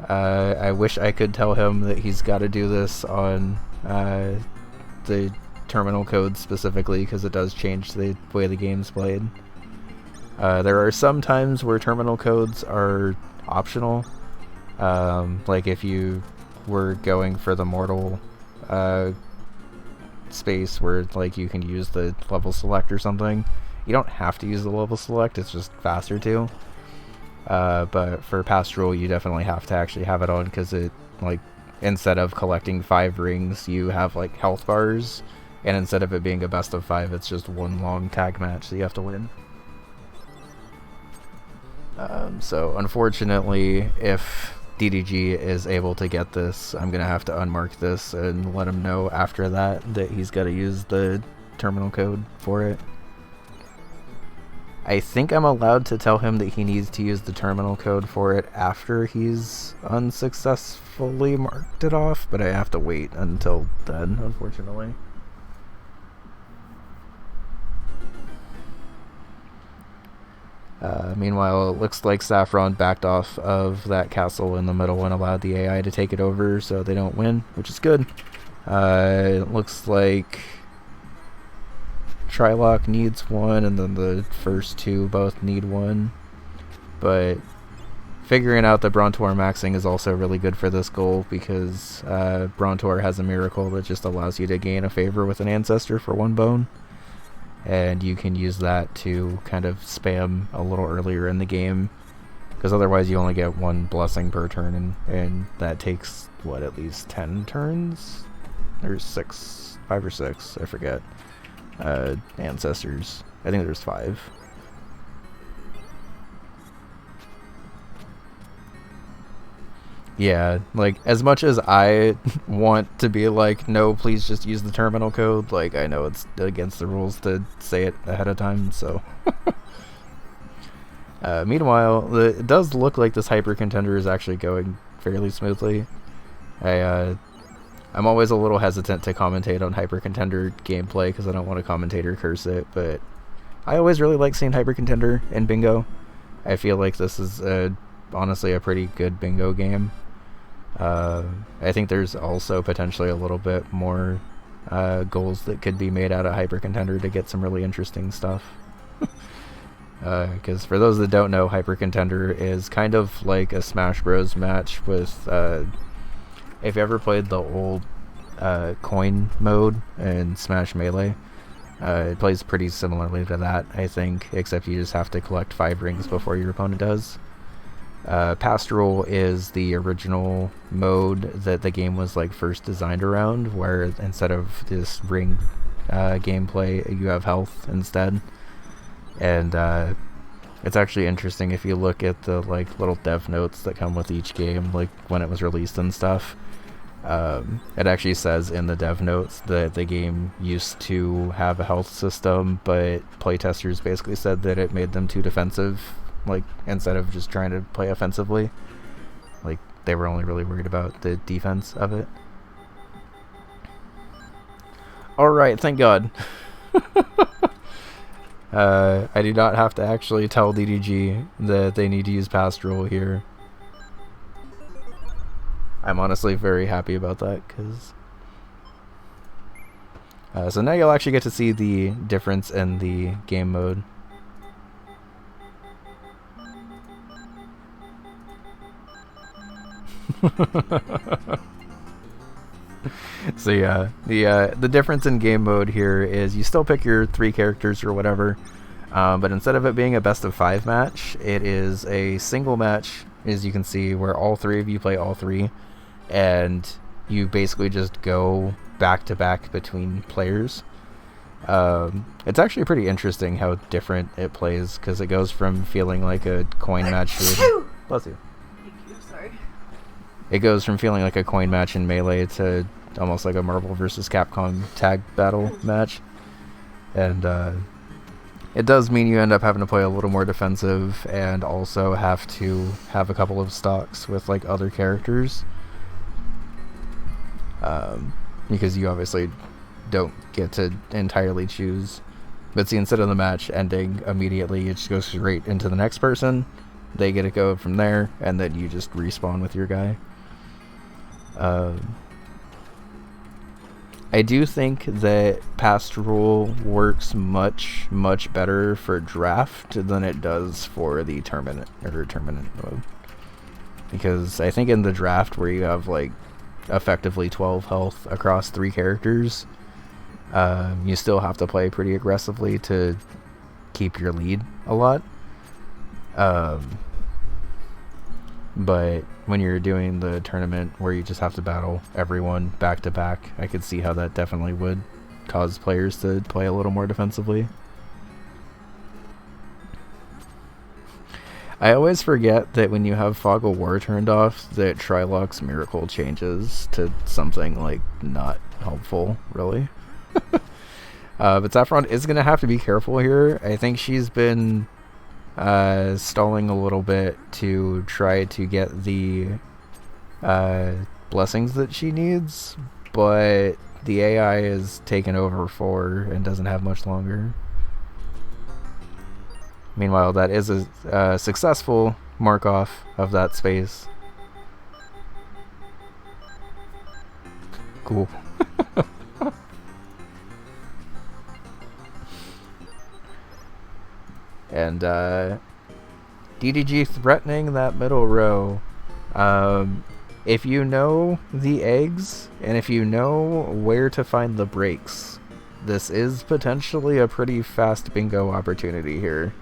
S1: I wish I could tell him that he's got to do this on the terminal code specifically, because it does change the way the game's played. There are some times where terminal codes are optional. Like if you were going for the mortal space where like you can use the level select or something. You don't have to use the level select, it's just faster to. But for pastoral, you definitely have to actually have it on, because it, like, instead of collecting 5 rings, you have like health bars, and instead of it being a best of 5, it's just one long tag match that you have to win. So unfortunately, if DDG is able to get this, I'm gonna have to unmark this and let him know after that he's got to use the terminal code for it. I think I'm allowed to tell him that he needs to use the terminal code for it after he's unsuccessfully marked it off, but I have to wait until then, unfortunately. Meanwhile, it looks like Saffron backed off of that castle in the middle and allowed the AI to take it over, so they don't win, which is good. It looks like Trilock needs one, and then the first 2 both need one. But figuring out that Brontor maxing is also really good for this goal, because Brontor has a miracle that just allows you to gain a favor with an ancestor for 1 bone. And you can use that to kind of spam a little earlier in the game, because otherwise you only get 1 blessing per turn, and that takes, what, at least 10 turns? There's 5 or 6, I forget. Ancestors. I think there's 5. Yeah, like, as much as I want to be like, no, please just use the terminal code, like, I know it's against the rules to say it ahead of time, so. Meanwhile, it does look like this hyper contender is actually going fairly smoothly. I'm always a little hesitant to commentate on hyper contender gameplay, because I don't want a commentator curse it, but I always really like seeing hyper contender in bingo. I feel like this is honestly a pretty good bingo game. I think there's also potentially a little bit more goals that could be made out of hyper contender to get some really interesting stuff. Because for those that don't know, hyper contender is kind of like a Smash Bros match with if you ever played the old coin mode in Smash Melee, it plays pretty similarly to that, I think, except you just have to collect 5 rings before your opponent does. Pastoral is the original mode that the game was like first designed around, where instead of this ring gameplay, you have health instead. And It's actually interesting if you look at the like little dev notes that come with each game, like when it was released and stuff. It actually says in the dev notes that the game used to have a health system, but playtesters basically said that it made them too defensive, like instead of just trying to play offensively. Like they were only really worried about the defense of it. Alright, thank God. I do not have to actually tell DDG that they need to use Pastoral here. I'm honestly very happy about that, because... so now you'll actually get to see the difference in the game mode. So yeah, the difference in game mode here is you still pick your 3 characters or whatever, but instead of it being a best of 5 match, it is a single match, as you can see, where all 3 of you play all 3, and you basically just go back to back between players. It's actually pretty interesting how different it plays, because it goes from feeling like a coin match to... Bless you.
S2: Thank you, sorry.
S1: It goes from feeling like a coin match in Melee to almost like a Marvel vs. Capcom tag battle match. And it does mean you end up having to play a little more defensive, and also have to have a couple of stocks with like other characters. Because you obviously don't get to entirely choose. But see, instead of the match ending immediately, it just goes straight into the next person. They get to go from there, and then you just respawn with your guy. I do think that Pastoral works much, much better for draft than it does for the tournament mode. Because I think in the draft, where you have like effectively 12 health across 3 characters, you still have to play pretty aggressively to keep your lead a lot. But when you're doing the tournament where you just have to battle everyone back to back, I could see how that definitely would cause players to play a little more defensively. I always forget that when you have Fog of War turned off, that Triloc's Miracle changes to something like not helpful, really. But Saffron is going to have to be careful here. I think she's been stalling a little bit to try to get the blessings that she needs, but the AI is taken over for her and doesn't have much longer. Meanwhile, that is a successful mark-off of that space. Cool. And DDG threatening that middle row. If you know the eggs, and if you know where to find the breaks, this is potentially a pretty fast bingo opportunity here.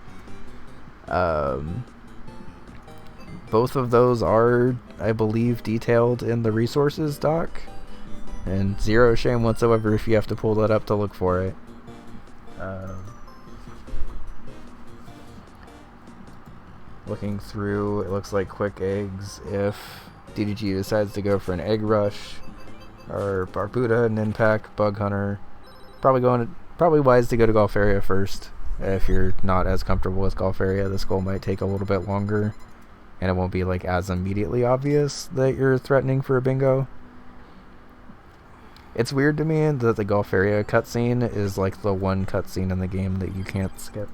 S1: Both of those are, I believe, detailed in the resources doc, and zero shame whatsoever if you have to pull that up to look for it. Looking through, it looks like quick eggs if DDG decides to go for an egg rush, or Barbuda, Ninpak, Bug Hunter. Probably wise to go to Golf Area first. If you're not as comfortable with Golf Area, this goal might take a little bit longer, and it won't be like as immediately obvious that you're threatening for a bingo. It's weird to me that the Golf Area cutscene is like the one cutscene in the game that you can't skip.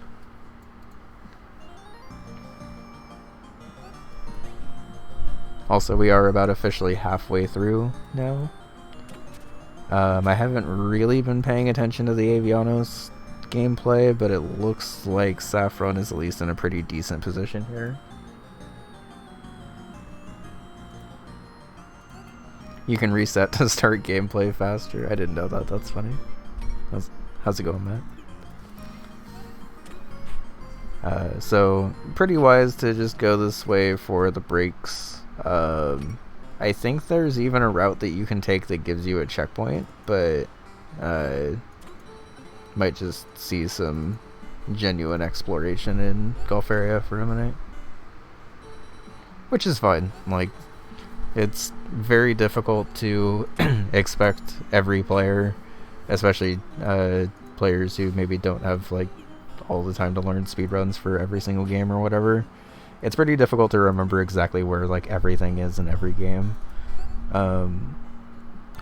S1: Also, we are about officially halfway through now. I haven't really been paying attention to the Avianos gameplay, but it looks like Saffron is at least in a pretty decent position here. You can reset to start gameplay faster. I didn't know that. That's funny. How's it going, Matt? So, pretty wise to just go this way for the breaks. I think there's even a route that you can take that gives you a checkpoint, but might just see some genuine exploration in Gulf area for a minute. Which is fine. Like, it's very difficult to expect every player, especially players who maybe don't have like all the time to learn speedruns for every single game or whatever. It's pretty difficult to remember exactly where like everything is in every game.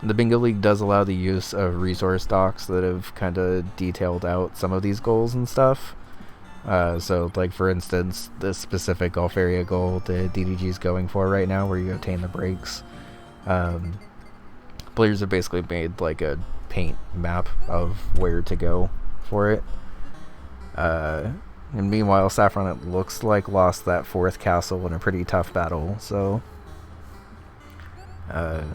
S1: The Bingo League does allow the use of resource docs that have kind of detailed out some of these goals and stuff. So, like, for instance, this specific Gulf area goal that DDG is going for right now, where you obtain the breaks, players have basically made, like, a paint map of where to go for it. And meanwhile, Saffron, it looks like, lost that 4th castle in a pretty tough battle, so...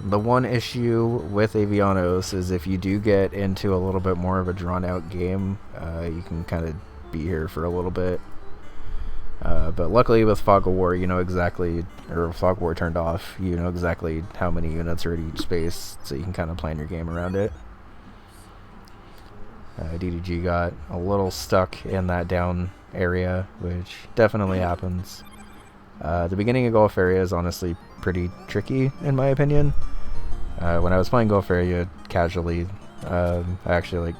S1: the one issue with Avianos is if you do get into a little bit more of a drawn-out game, you can kind of be here for a little bit. But luckily with Fog of War, you know exactly, or Fog of War turned off, you know exactly how many units are at each space, so you can kind of plan your game around it. DDG got a little stuck in that down area, which definitely happens. The beginning of Gulf area is honestly pretty tricky, in my opinion. When I was playing Gulf area casually, I actually, like,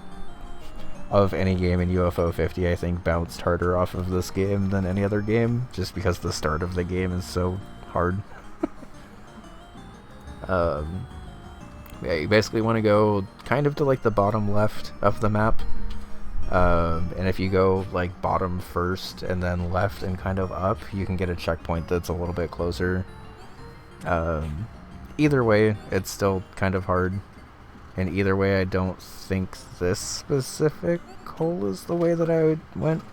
S1: of any game in UFO 50, I think bounced harder off of this game than any other game, just because the start of the game is so hard. Yeah, you basically want to go kind of to, like, the bottom left of the map. And if you go like bottom first and then left and kind of up, you can get a checkpoint that's a little bit closer. Either way, it's still kind of hard. And either way, I don't think this specific hole is the way that I went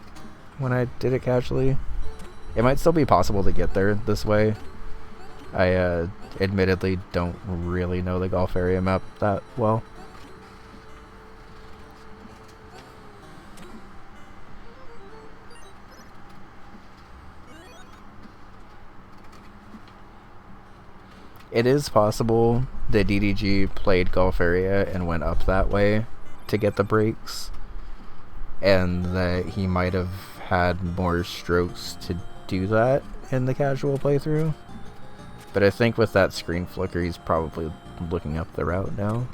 S1: when I did it casually. It might still be possible to get there this way. I admittedly don't really know the Gulf area map that well. It is possible that DDG played Gulf area and went up that way to get the breaks, and that he might have had more strokes to do that in the casual playthrough. But I think with that screen flicker, he's probably looking up the route now.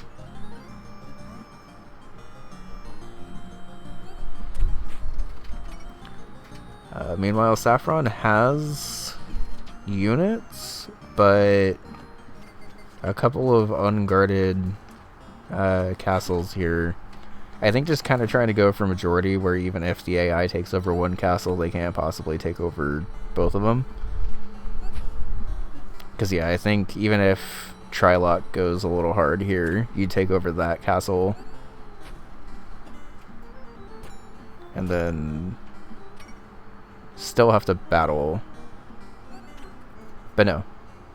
S1: Meanwhile, Saffron has units, but a couple of unguarded castles here. I think just kind of trying to go for majority, where even if the AI takes over one castle, they can't possibly take over both of them. Because yeah, I think even if Trilock goes a little hard here, you take over that castle, and then still have to battle. But no,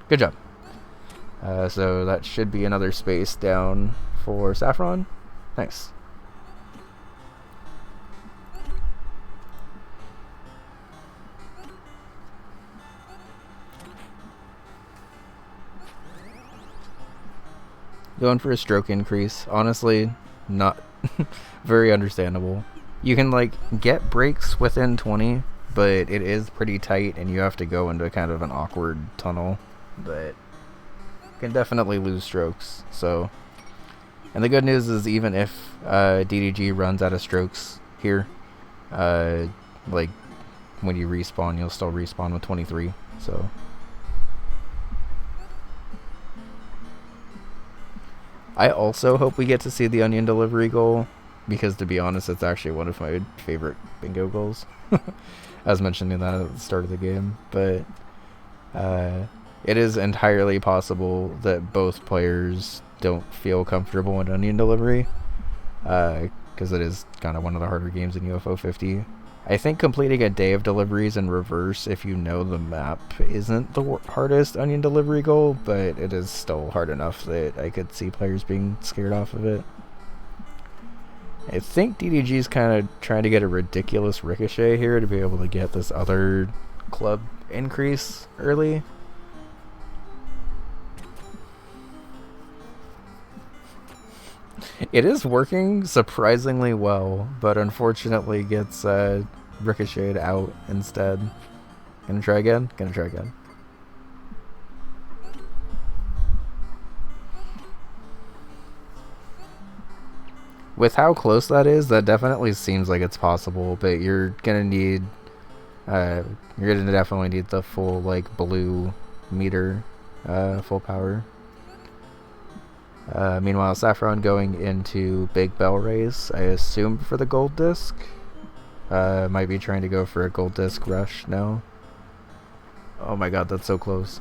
S1: good job. So that should be another space down for Saffron. Nice. Going for a stroke increase. Honestly, not very understandable. You can, like, get breaks within 20, but it is pretty tight, and you have to go into kind of an awkward tunnel. But can definitely lose strokes. So, and the good news is, even if DDG runs out of strokes here, like when you respawn, you'll still respawn with 23. So I also hope we get to see the onion delivery goal, because to be honest, it's actually one of my favorite bingo goals. I was mentioning that at the start of the game, but it is entirely possible that both players don't feel comfortable in onion delivery, because it is kind of one of the harder games in UFO 50. I think completing a day of deliveries in reverse, if you know the map, isn't the hardest onion delivery goal, but it is still hard enough that I could see players being scared off of it. I think DDG's kind of trying to get a ridiculous ricochet here to be able to get this other club increase early. It is working surprisingly well, but unfortunately gets ricocheted out instead. Gonna try again? Gonna try again. With how close that is, that definitely seems like it's possible, but you're gonna need you're gonna definitely need the full like blue meter, full power. Meanwhile, Saffron going into Big Bell Race, I assume for the gold disc. Might be trying to go for a gold disc rush now. Oh my god, that's so close.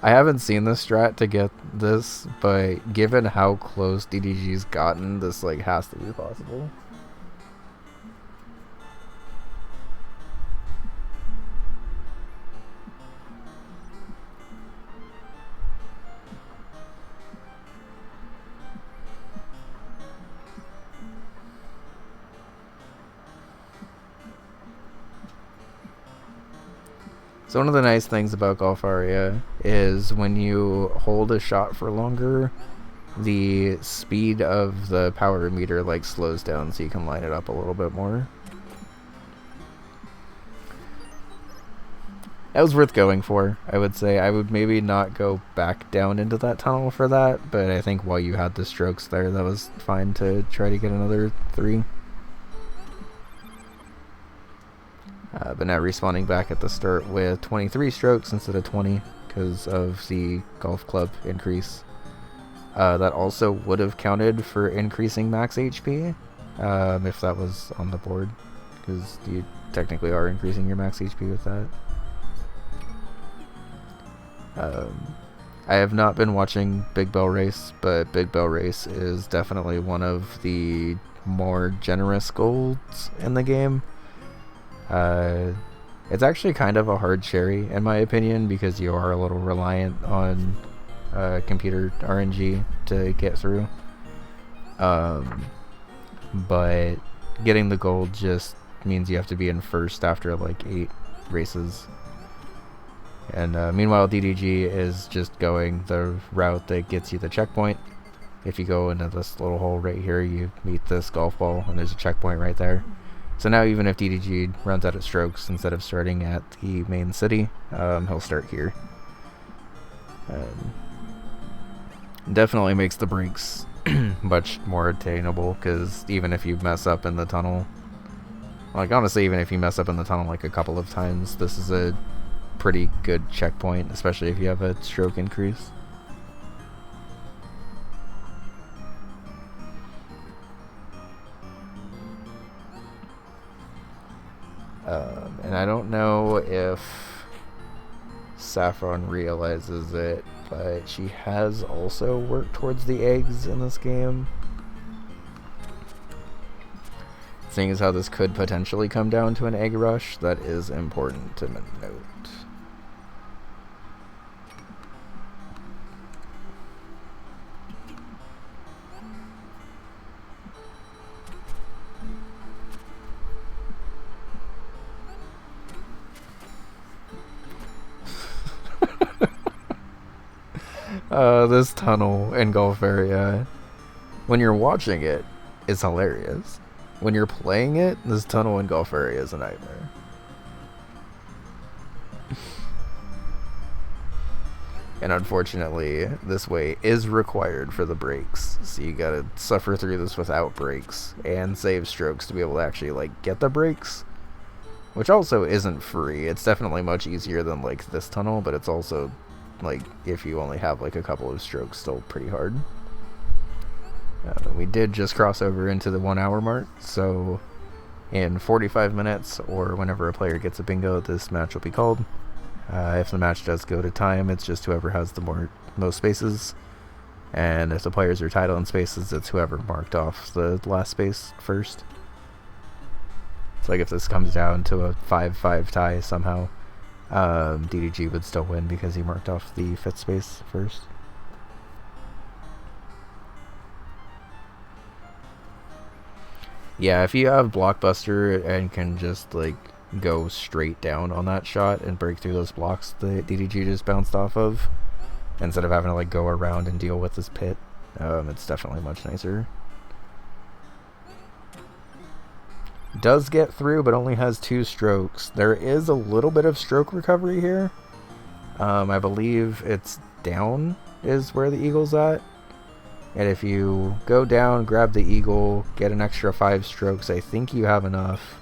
S1: I haven't seen the strat to get this, but given how close DDG's gotten, this like has to be possible. So one of the nice things about Golf Aria is when you hold a shot for longer, the speed of the power meter like slows down so you can line it up a little bit more. That was worth going for, I would say. I would maybe not go back down into that tunnel for that, but I think while you had the strokes there, that was fine to try to get another 3. But now respawning back at the start with 23 strokes instead of 20 because of the golf club increase. That also would have counted for increasing max HP if that was on the board, because you technically are increasing your max HP with that. I have not been watching Big Bell Race, but Big Bell Race is definitely one of the more generous golds in the game. It's actually kind of a hard cherry in my opinion because you are a little reliant on computer RNG to get through. But getting the gold just means you have to be in first after like 8 races. And meanwhile DDG is just going the route that gets you the checkpoint. If you go into this little hole right here, you meet this golf ball and there's a checkpoint right there. So now even if DDG runs out of strokes, instead of starting at the main city, he'll start here. Definitely makes the breaks much more attainable, because even if you mess up in the tunnel, like honestly even if you mess up in the tunnel like a couple of times, this is a pretty good checkpoint, especially if you have a stroke increase. And I don't know if Saffron realizes it, but she has also worked towards the eggs in this game. Seeing as how this could potentially come down to an egg rush, that is important to note. This tunnel in Golf Area, when you're watching it, is hilarious. When you're playing it, this tunnel in Golf Area is a nightmare. And unfortunately, this way is required for the breaks, so you gotta suffer through this without breaks and save strokes to be able to actually like get the breaks, which also isn't free. It's definitely much easier than like this tunnel, but it's also like if you only have like a couple of strokes, still pretty hard. We did just cross over into the 1 hour mark, so in 45 minutes or whenever a player gets a bingo, this match will be called. If the match does go to time, it's just whoever has the most spaces, and if the players are tied on spaces, it's whoever marked off the last space first. It's like if this comes down to a 5-5 tie somehow, DDG would still win because he marked off the 5th space first. Yeah, if you have Blockbuster and can just like go straight down on that shot and break through those blocks that DDG just bounced off of, instead of having to like go around and deal with this pit, It's definitely much nicer. Does get through, but only has 2 strokes. There is a little bit of stroke recovery here. I believe it's down is where the eagle's at. And if you go down, grab the eagle, get an extra 5 strokes, I think you have enough.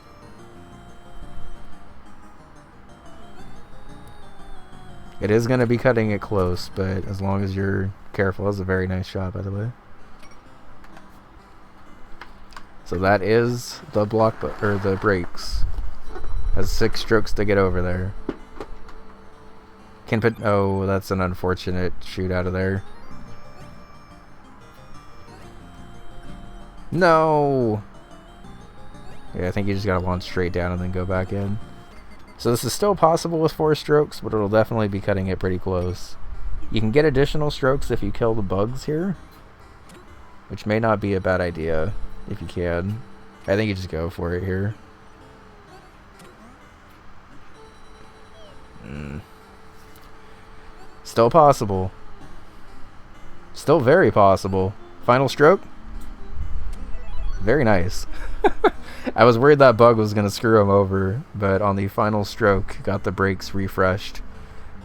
S1: It is going to be cutting it close, but as long as you're careful. That's a very nice shot, by the way. So that is the block, or the brakes. Has 6 strokes to get over there. Can put. Oh, that's an unfortunate shoot out of there. No. Yeah, I think you just gotta launch straight down and then go back in. So this is still possible with 4 strokes, but it'll definitely be cutting it pretty close. You can get additional strokes if you kill the bugs here, which may not be a bad idea if you can. I think you just go for it here. Still possible. Still very possible. Final stroke. Very nice. I was worried that bug was going to screw him over, but on the final stroke, got the brakes refreshed,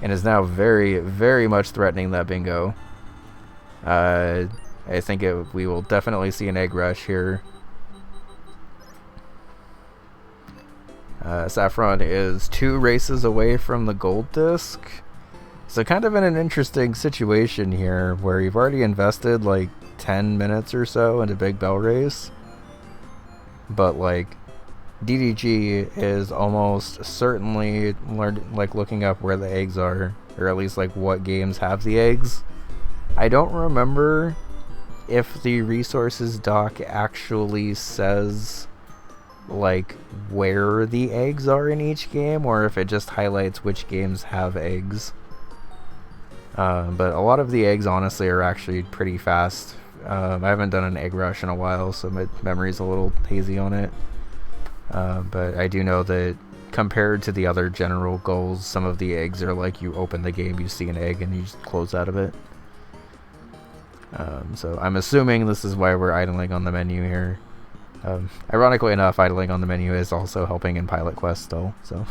S1: and is now very, very much threatening that bingo. I think we will definitely see an egg rush here. Saffron is 2 races away from the gold disc. So kind of in an interesting situation here, where you've already invested like 10 minutes or so into Big Bell Race. But like DDG is almost certainly looking up where the eggs are, or at least like what games have the eggs. I don't remember if the resources doc actually says like where the eggs are in each game, or if it just highlights which games have eggs. But a lot of the eggs honestly are actually pretty fast. I haven't done an egg rush in a while, so my memory's a little hazy on it. But I do know that compared to the other general goals, some of the eggs are like you open the game, you see an egg, and you just close out of it. So I'm assuming this is why we're idling on the menu here. Ironically enough, idling on the menu is also helping in Pilot Quest still, so...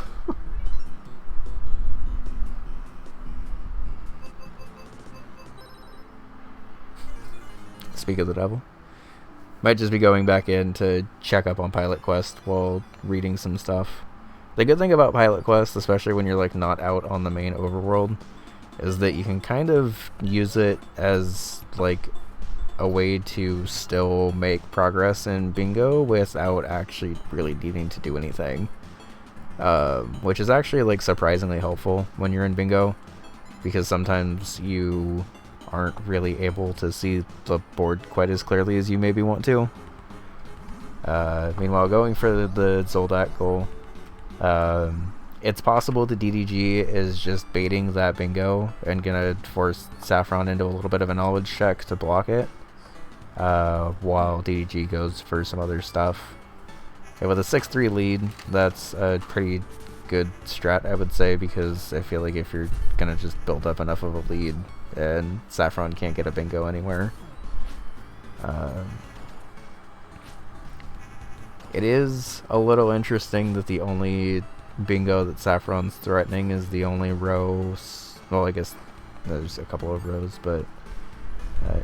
S1: Speak of the devil. Might just be going back in to check up on Pilot Quest while reading some stuff. The good thing about Pilot Quest, especially when you're like not out on the main overworld, is that you can kind of use it as like a way to still make progress in bingo without actually really needing to do anything. Which is actually like surprisingly helpful when you're in bingo, because sometimes you aren't really able to see the board quite as clearly as you maybe want to. Meanwhile, going for the Zoldak goal, it's possible the DDG is just baiting that bingo and gonna force Saffron into a little bit of a knowledge check to block it, while DDG goes for some other stuff. Okay, with a 6-3 lead, that's a pretty good strat, I would say, because I feel like if you're gonna just build up enough of a lead and Saffron can't get a bingo anywhere. It is a little interesting that the only bingo that Saffron's threatening is the only row. Well, I guess there's a couple of rows, but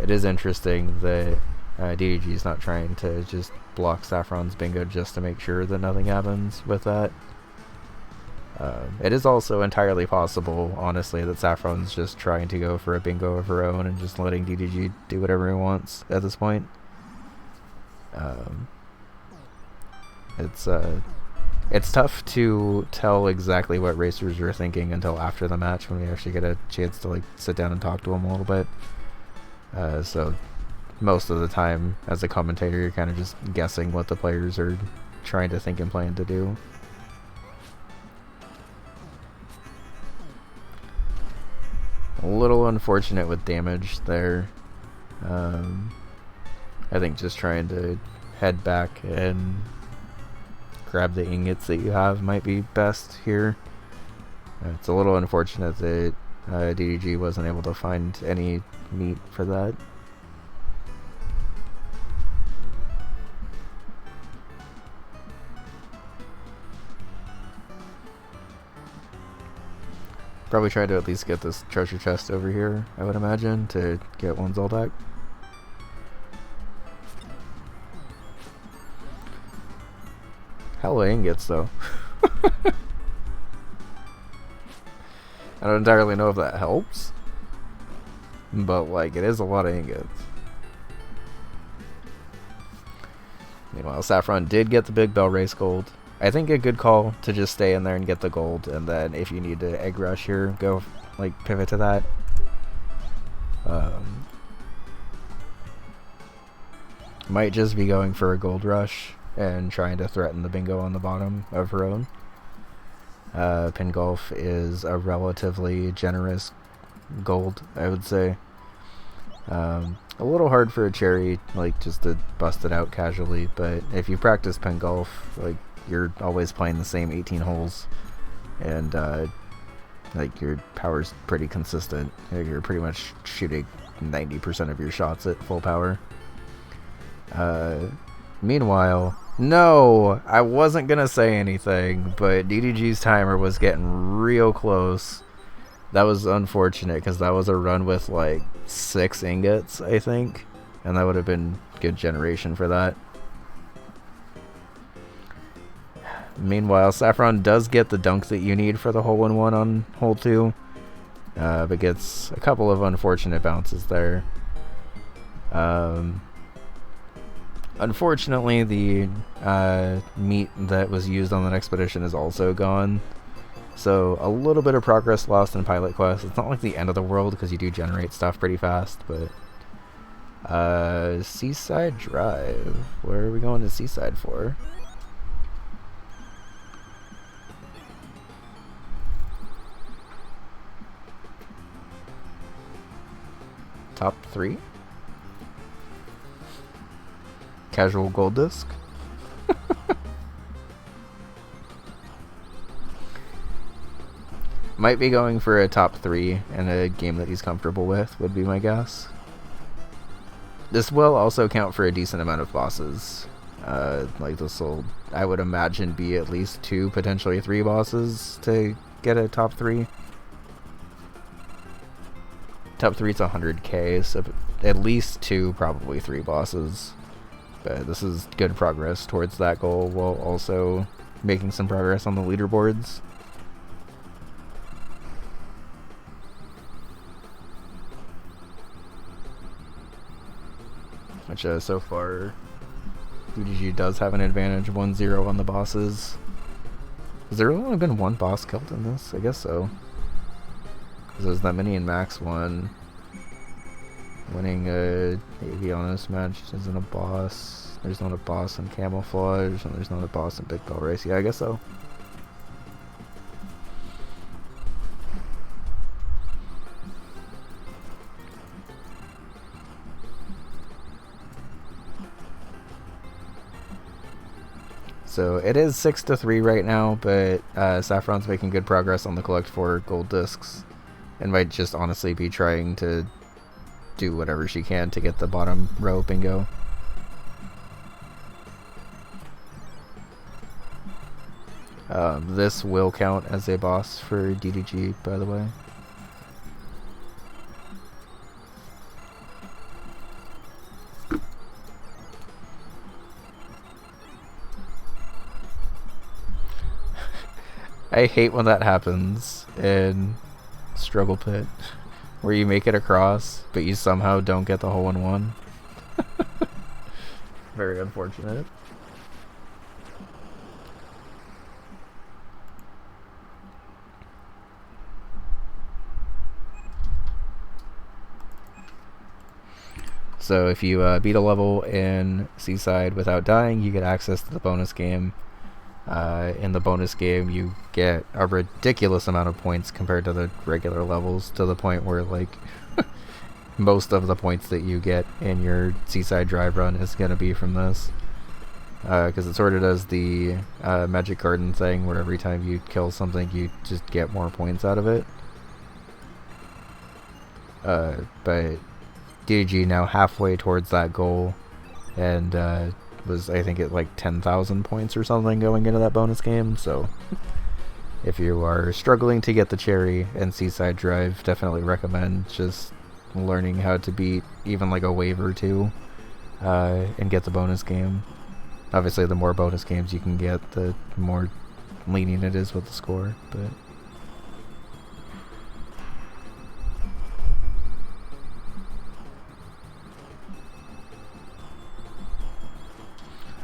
S1: it is interesting that DDG is not trying to just block Saffron's bingo just to make sure that nothing happens with that. It is also entirely possible, honestly, that Saffron's just trying to go for a bingo of her own and just letting DDG do whatever he wants at this point. It's tough to tell exactly what racers are thinking until after the match, when we actually get a chance to like sit down and talk to them a little bit. So most of the time, as a commentator, you're kind of just guessing what the players are trying to think and plan to do. A little unfortunate with damage there. I think just trying to head back and grab the ingots that you have might be best here. It's a little unfortunate that DDG wasn't able to find any meat for that. Probably try to at least get this treasure chest over here, I would imagine, to get one Zoldak. Hella ingots, though. I don't entirely know if that helps, but like, it is a lot of ingots. Meanwhile, Saffron did get the Big Bell Race gold. I think a good call to just stay in there and get the gold, and then if you need to egg rush here, go like pivot to that. Might just be going for a gold rush and trying to threaten the bingo on the bottom of her own. Pin Golf is a relatively generous gold, I would say. A little hard for a cherry, like, just to bust it out casually, but if you practice Pin Golf, like, you're always playing the same 18 holes, and, like, your power's pretty consistent. You're pretty much shooting 90% of your shots at full power. Meanwhile, no, I wasn't gonna say anything, but DDG's timer was getting real close. That was unfortunate, because that was a run with, like, 6 ingots, I think, and that would have been good generation for that. Meanwhile, Saffron does get the dunk that you need for the hole-in-one on hole 2, but gets a couple of unfortunate bounces there. Unfortunately, the meat that was used on that expedition is also gone. So, a little bit of progress lost in Pilot Quest. It's not like the end of the world, because you do generate stuff pretty fast, but... Seaside Drive. Where are we going to Seaside for? Top 3? Casual gold disc? Might be going for a top 3 in a game that he's comfortable with, would be my guess. This will also count for a decent amount of bosses. Like, this will, I would imagine, be at least 2, potentially 3 bosses to get a top 3. Top 3 is 100k, so at least 2, probably 3 bosses. But this is good progress towards that goal, while also making some progress on the leaderboards. Which, so far, DDG does have an advantage, 1-0 on the bosses. Has there only been 1 boss killed in this? I guess so. Because there's that many in Max 1. Winning a Avianos match isn't a boss. There's not a boss in Camouflage, and there's not a boss in Big Bell Race. Yeah, I guess so. So it is 6-3 right now, but Saffron's making good progress on the collect 4 gold discs, and might just honestly be trying to do whatever she can to get the bottom row bingo. This will count as a boss for DDG, by the way. I hate when that happens in Struggle Pit, where you make it across, but you somehow don't get the hole-in-one. Very unfortunate. So if you beat a level in Seaside without dying, you get access to the bonus game. In the bonus game, you get a ridiculous amount of points compared to the regular levels, to the point where, like, most of the points that you get in your Seaside Drive run is going to be from this. Because it sort of does the Magic Garden thing, where every time you kill something, you just get more points out of it. But DG now halfway towards that goal, and was, I think, at like 10,000 points or something going into that bonus game, so if you are struggling to get the cherry and Seaside Drive, definitely recommend just learning how to beat even like a wave or two and get the bonus game. Obviously, the more bonus games you can get, the more lenient it is with the score, but...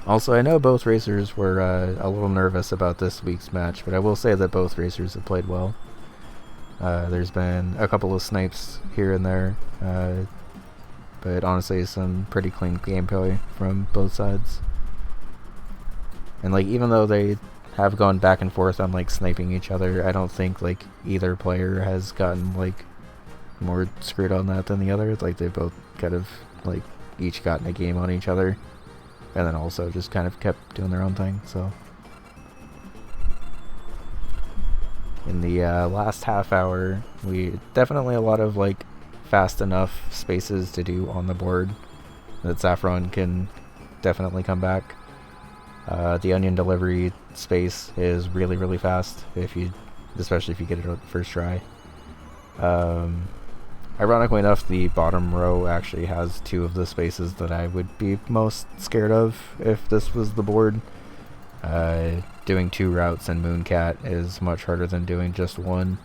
S1: Also, I know both racers were a little nervous about this week's match, but I will say that both racers have played well. There's been a couple of snipes here and there, but honestly some pretty clean gameplay from both sides. And like, even though they have gone back and forth on like sniping each other, I don't think like either player has gotten like more screwed on that than the other. Like, they both kind of like each gotten a game on each other, and then also just kind of kept doing their own thing. So in the last half hour, we definitely a lot of like fast enough spaces to do on the board that Saffron can definitely come back. The onion delivery space is really, really fast, especially if you get it first try. Ironically enough, the bottom row actually has two of the spaces that I would be most scared of if this was the board. Doing 2 routes in Mooncat is much harder than doing just one,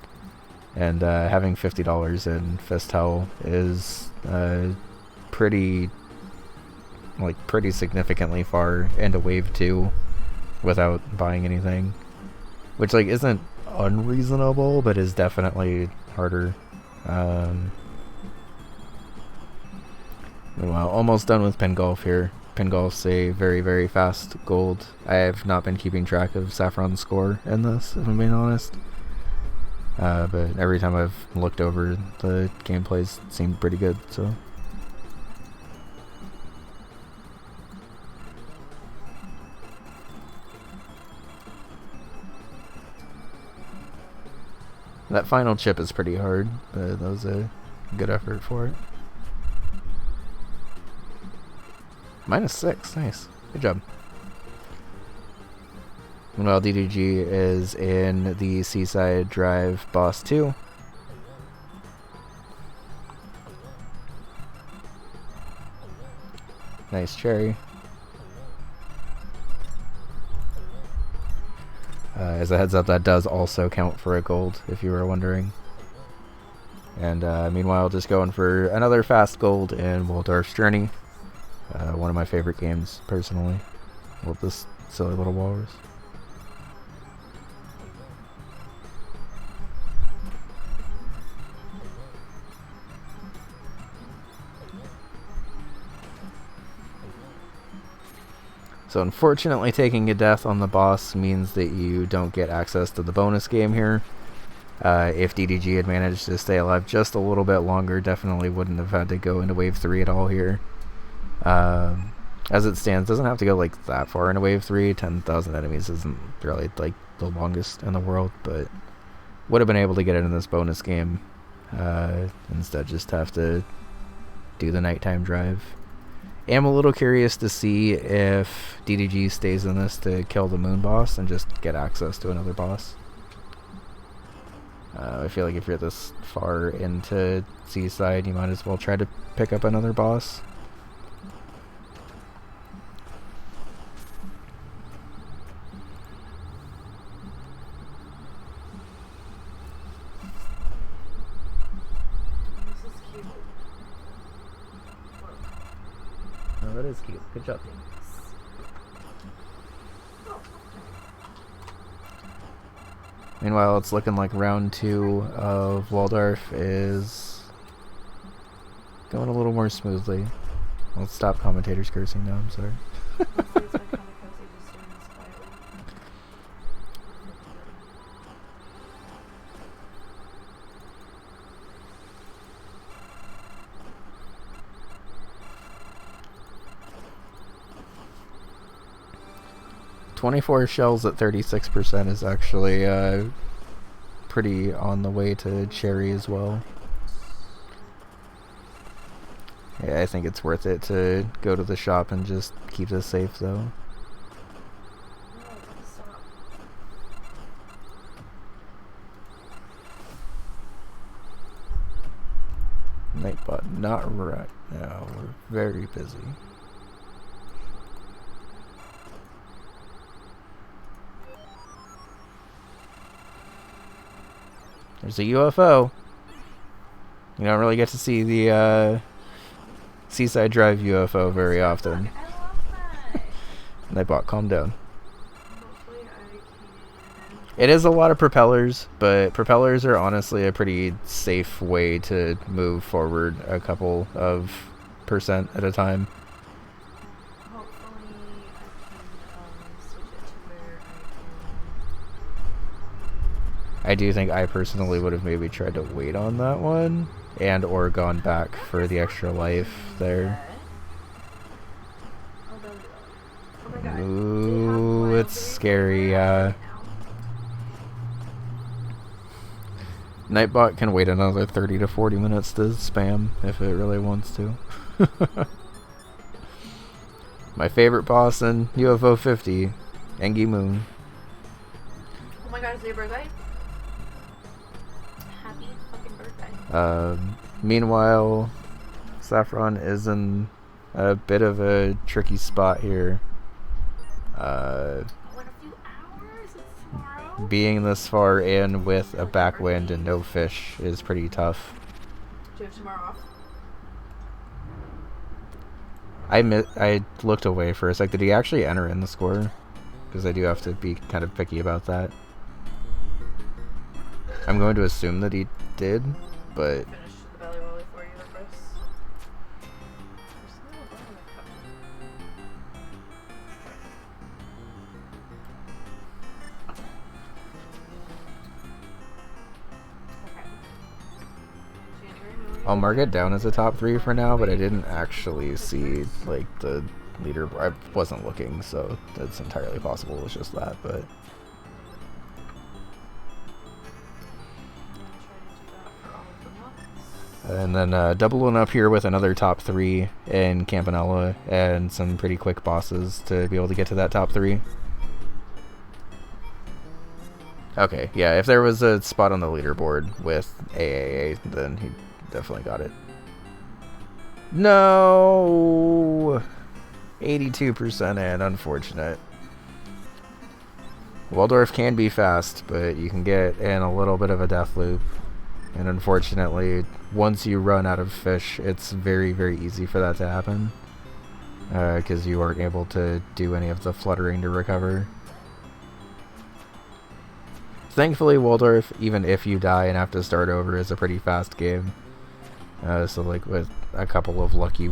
S1: and having $50 in Festel is pretty significantly far into wave 2 without buying anything, which like isn't unreasonable, but is definitely harder. Well, almost done with Pin Golf here. Pin Golf's a very, very fast gold. I have not been keeping track of Saffron's score in this, if I'm being honest. But every time I've looked over, the gameplays seemed pretty good, so... That final chip is pretty hard, but that was a good effort for it. -6, nice. Good job. Meanwhile, DDG is in the Seaside Drive Boss 2. Nice cherry. As a heads up, that does also count for a gold, if you were wondering. And meanwhile, just going for another fast gold in Waldorf's Journey. One of my favorite games, personally. Love this silly little walrus. So unfortunately, taking a death on the boss means that you don't get access to the bonus game here. If DDG had managed to stay alive just a little bit longer, definitely wouldn't have had to go into wave 3 at all here. As it stands, doesn't have to go like that far into wave 3. 10,000 enemies isn't really like the longest in the world, but would have been able to get it in this bonus game. Instead, just have to do the nighttime drive. Am a little curious to see if DDG stays in this to kill the moon boss and just get access to another boss. I feel like if you're this far into Seaside, you might as well try to pick up another boss. Oh, that is cute. Good job. Meanwhile, it's looking like round 2 of Waldorf is going a little more smoothly. Let's stop commentators cursing now, I'm sorry. 24 shells at 36% is actually pretty on the way to cherry as well. Yeah, I think it's worth it to go to the shop and just keep this safe though. Nightbot, not right now. We're very busy. There's a UFO. You don't really get to see the Seaside Drive UFO very often. Nightbot, calm down. It is a lot of propellers, but propellers are honestly a pretty safe way to move forward a couple of % at a time. I do think I personally would have maybe tried to wait on that one and or gone back for the extra life there. Ooh, it's scary. Nightbot can wait another 30 to 40 minutes to spam if it really wants to. My favorite boss in UFO 50, Engi Moon.
S2: Oh my god, it's your birthday? Happy fucking birthday.
S1: Meanwhile, Saffron is in a bit of a tricky spot here.
S2: In a few hours? It's tomorrow?
S1: Being this far in with a backwind and no fish is pretty tough.
S2: Do you have tomorrow off?
S1: I looked away for a sec. Did he actually enter in the score? Because I do have to be kind of picky about that. I'm going to assume that he did, but...
S2: Finish the belly rolly for you, Chris.
S1: I'll mark it down as a top 3 for now, but I didn't actually see, like, the leaderboard. I wasn't looking, so it's entirely possible it's just that, but... And then doubling up here with another top 3 in Campanella and some pretty quick bosses to be able to get to that top 3. Okay, yeah, if there was a spot on the leaderboard with AAA, then he definitely got it. No! 82% in, unfortunate. Waldorf can be fast, but you can get in a little bit of a death loop. And unfortunately, once you run out of fish, it's very, very easy for that to happen. Because you aren't able to do any of the fluttering to recover. Thankfully, Waldorf, even if you die and have to start over, is a pretty fast game. So like with a couple of lucky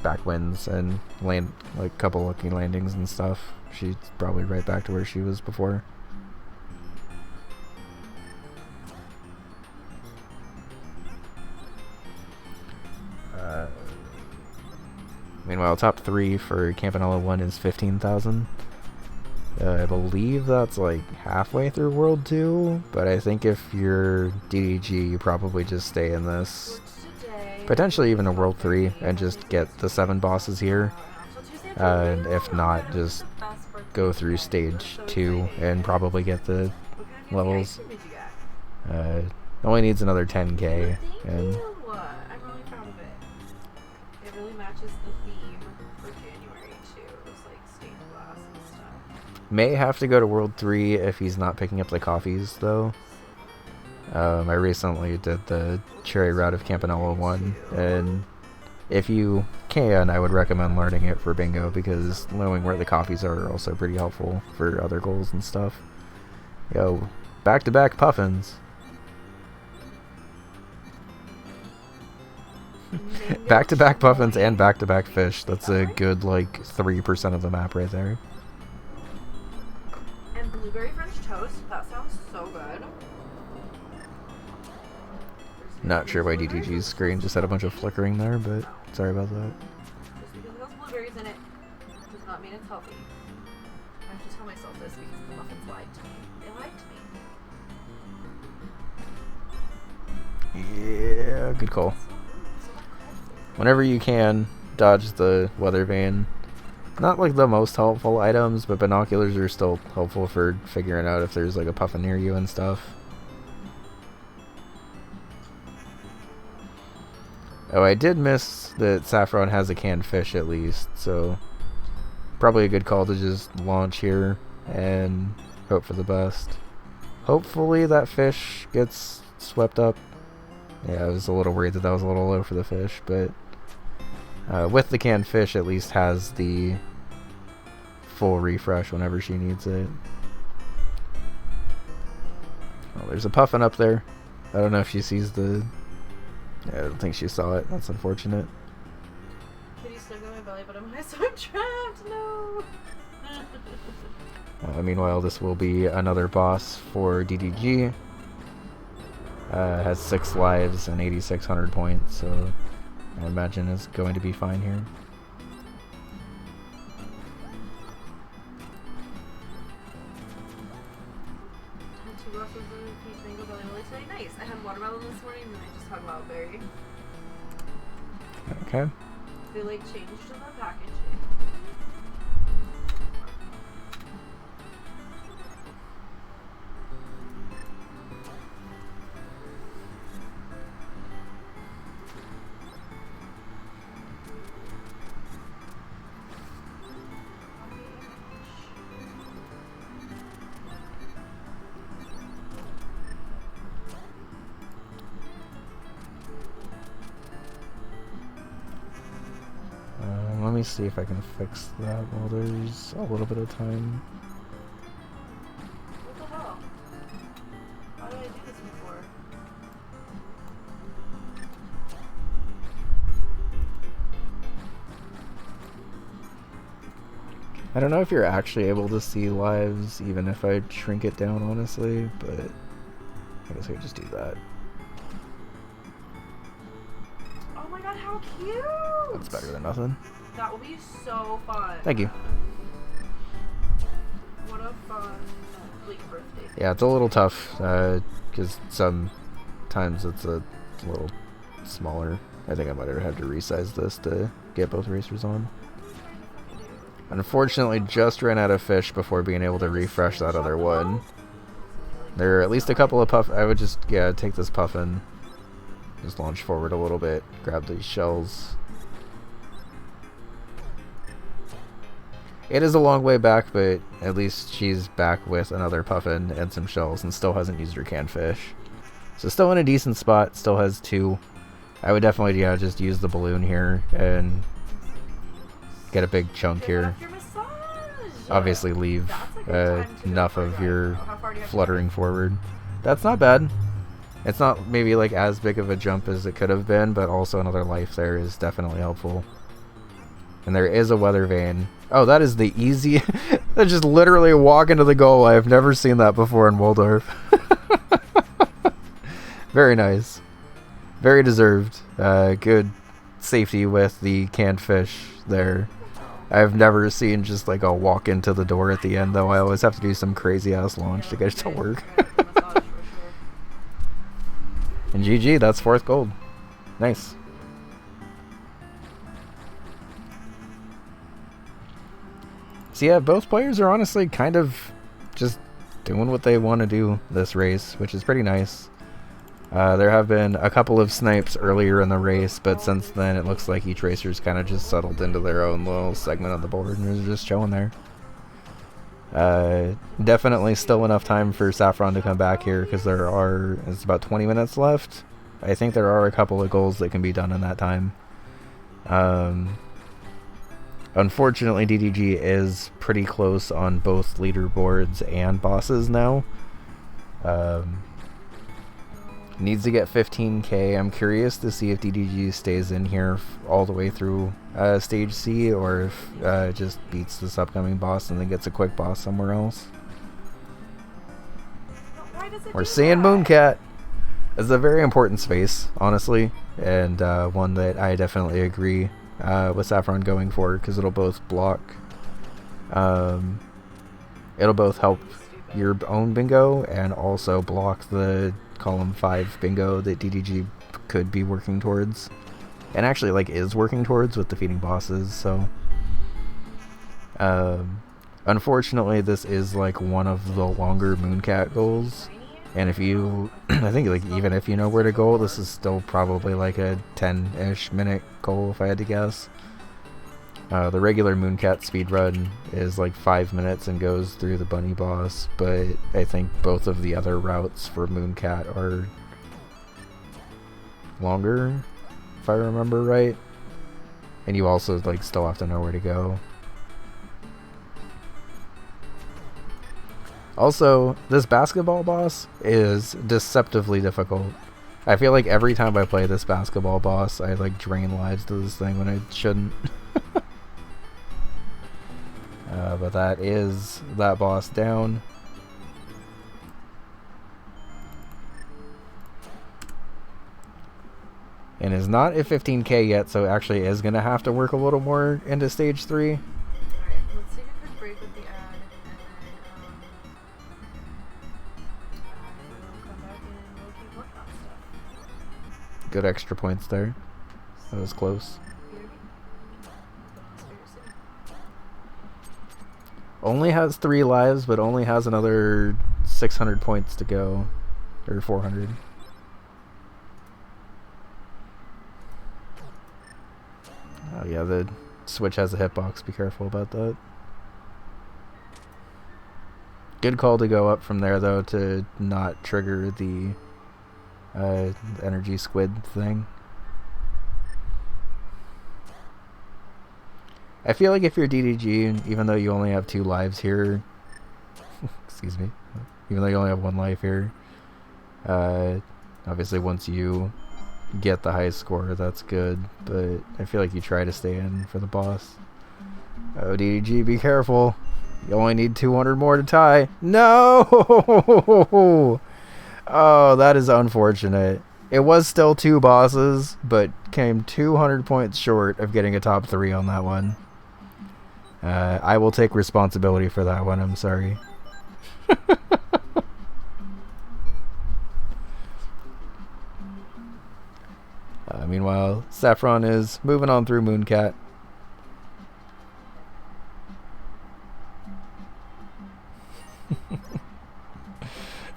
S1: backwinds and a couple lucky landings and stuff, she's probably right back to where she was before. Meanwhile, top 3 for Campanella 1 is 15,000. I believe that's like halfway through World 2, but I think if you're DDG, you probably just stay in this. Potentially even a World 3 and just get the 7 bosses here. And if not, just go through stage 2 and probably get the levels. Only needs another 10k. And
S2: I'm really proud of it. It really matches the theme for January too. It was like stained glass and stuff.
S1: may have to go to World 3 if he's not picking up the coffees, though. I recently did the cherry route of Campanella 1, and if you can, I would recommend learning it for bingo, because knowing where the coffees are also pretty helpful for other goals and stuff. Yo, back-to-back puffins. Back-to-back puffins and back-to-back fish. That's a good, like, 3% of the map right there.
S2: And blueberry French toast? That sounds so good.
S1: Not sure why DDG's screen just had a bunch of flickering there, but sorry about that.
S2: Just because it has blueberries in it does not mean it's healthy. I have to tell myself this because the muffins lied to me. They lied to me.
S1: Yeah, good call. Whenever you can, dodge the weather vane. Not like the most helpful items, but binoculars are still helpful for figuring out if there's like a puffin near you and stuff. Oh, I did miss that Saffron has a canned fish at least, so probably a good call to just launch here and hope for the best. Hopefully that fish gets swept up. Yeah, I was a little worried that that was a little low for the fish, but with the canned fish at least has the full refresh whenever she needs it. Oh, there's a puffin up there. I don't know if she sees the... Yeah, I don't think she saw it. That's unfortunate.
S2: Kitty stuck on my belly, but I'm so I'm trapped. No.
S1: Meanwhile, this will be another boss for DDG. Has 6 lives and 8,600 points, so I imagine it's going to be fine here.
S2: Nice. I had watermelon this morning, and I just had wild berry.
S1: Okay.
S2: They like changed the packaging.
S1: Let me see if I can fix that while there's a little bit of time.
S2: What the hell? Why did I do this before?
S1: I don't know if you're actually able to see lives even if I shrink it down, honestly, but I guess I could just do that.
S2: Oh my god, how cute!
S1: That's better than nothing.
S2: That will be so fun.
S1: Thank you.
S2: What a fun birthday.
S1: Yeah, it's a little tough because sometimes it's a little smaller. I think I might have had to resize this to get both racers on. Unfortunately, just ran out of fish before being able to refresh that other one. There are at least a couple of puff. I would just, yeah, take this puffin. Just launch forward a little bit, grab these shells. It is a long way back, but at least she's back with another puffin and some shells and still hasn't used her canned fish. So still in a decent spot, still has 2. I would definitely, yeah, just use the balloon here and get a big chunk here. Obviously leave enough of your fluttering forward. That's not bad. It's not maybe like as big of a jump as it could have been, but also another life there is definitely helpful. And there is a weather vane. Oh, that is the easy... That's just literally a walk into the goal. I've never seen that before in Waldorf. Very nice. Very deserved. Good safety with the canned fish there. I've never seen just like a walk into the door at the end, though. I always have to do some crazy ass launch to get it to work. And GG, that's 4th gold. Nice. So yeah, both players are honestly kind of just doing what they want to do this race, which is pretty nice. There have been a couple of snipes earlier in the race, but since then it looks like each racer's kind of just settled into their own little segment of the board and they're just chilling there. Definitely still enough time for Saffron to come back here because it's about 20 minutes left. I think there are a couple of goals that can be done in that time. Unfortunately, DDG is pretty close on both leaderboards and bosses now. Needs to get 15k. I'm curious to see if DDG stays in here all the way through Stage C, or if it just beats this upcoming boss and then gets a quick boss somewhere else. We're seeing Mooncat. It's a very important space, honestly, and one that I definitely agree with Saffron going for, because it'll both block, it'll both help your own bingo and also block the column 5 bingo that DDG could be working towards, and actually like is working towards with defeating bosses. So unfortunately this is like one of the longer Mooncat goals, And if you, I think like even if you know where to go, this is still probably like a 10-ish minute goal if I had to guess. The regular Mooncat speedrun is like 5 minutes and goes through the bunny boss, but I think both of the other routes for Mooncat are longer, if I remember right. And you also like still have to know where to go. Also, this basketball boss is deceptively difficult. I feel like every time I play this basketball boss, I like drain lives to this thing when I shouldn't. But that is that boss down. And is not at 15k yet, so actually is going to have to work a little more into stage 3.
S2: Alright, let's take a quick break with the ad, and then we'll come back and we'll keep working on stuff.
S1: Good extra points there. That was close. Only has 3 lives, but only has another 600 points to go. Or 400. Oh yeah, the Switch has a hitbox, be careful about that. Good call to go up from there though, to not trigger the energy squid thing. I feel like if you're DDG, even though you only have 2 lives here, excuse me, even though you only have 1 life here, obviously once you get the high score, that's good, but I feel like you try to stay in for the boss. Oh, DDG, be careful. You only need 200 more to tie. No! Oh, that is unfortunate. It was still 2 bosses, but came 200 points short of getting a top 3 on that one. I will take responsibility for that one, I'm sorry. Meanwhile, Saffron is moving on through Mooncat.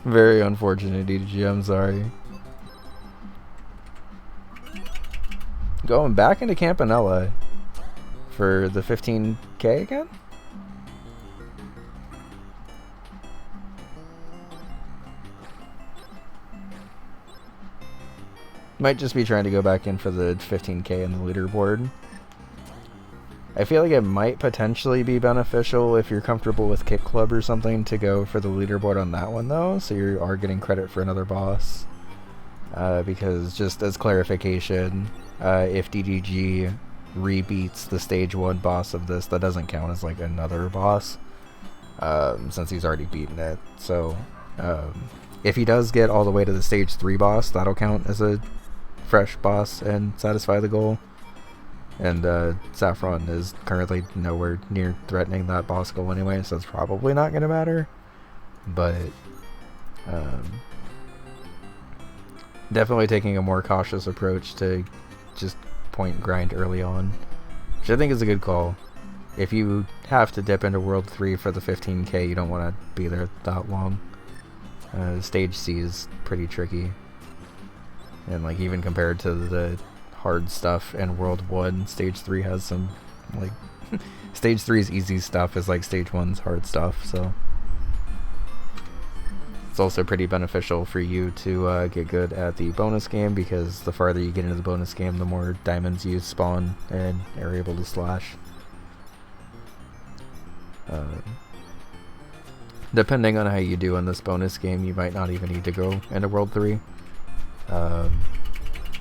S1: Very unfortunate, DDG, I'm sorry. Going back into Campanella for the 15k again? Might just be trying to go back in for the 15k in the leaderboard. I feel like it might potentially be beneficial if you're comfortable with Kick Club or something to go for the leaderboard on that one though, so you are getting credit for another boss. Because just as clarification, if DDG rebeats the stage 1 boss of this, that doesn't count as like another boss, since he's already beaten it. So if he does get all the way to the stage 3 boss, that'll count as a fresh boss and satisfy the goal. And Saffron is currently nowhere near threatening that boss goal anyway, so it's probably not going to matter. But definitely taking a more cautious approach to just point grind early on, which I think is a good call. If you have to dip into World 3 for the 15k, you don't want to be there that long. Stage C is pretty tricky. And like even compared to the hard stuff in World 1, Stage 3 has some like Stage 3's easy stuff is like Stage 1's hard stuff, so it's also pretty beneficial for you to get good at the bonus game, because the farther you get into the bonus game, the more diamonds you spawn and are able to slash. Depending on how you do in this bonus game, you might not even need to go into World 3.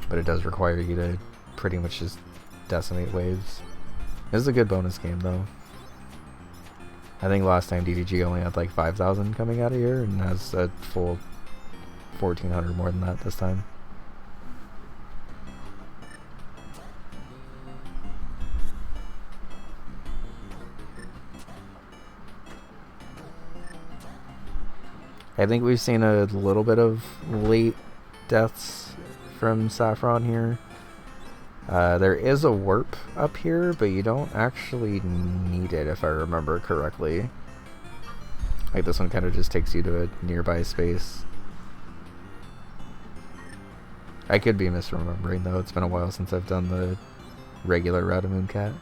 S1: But it does require you to pretty much just decimate waves. This is a good bonus game though. I think last time DDG only had like 5,000 coming out of here, and has a full 1,400 more than that this time. I think we've seen a little bit of late deaths from Saffron here. There is a warp up here, but you don't actually need it if I remember correctly. Like this one kind of just takes you to a nearby space. I could be misremembering though. It's been a while since I've done the regular route of Mooncat.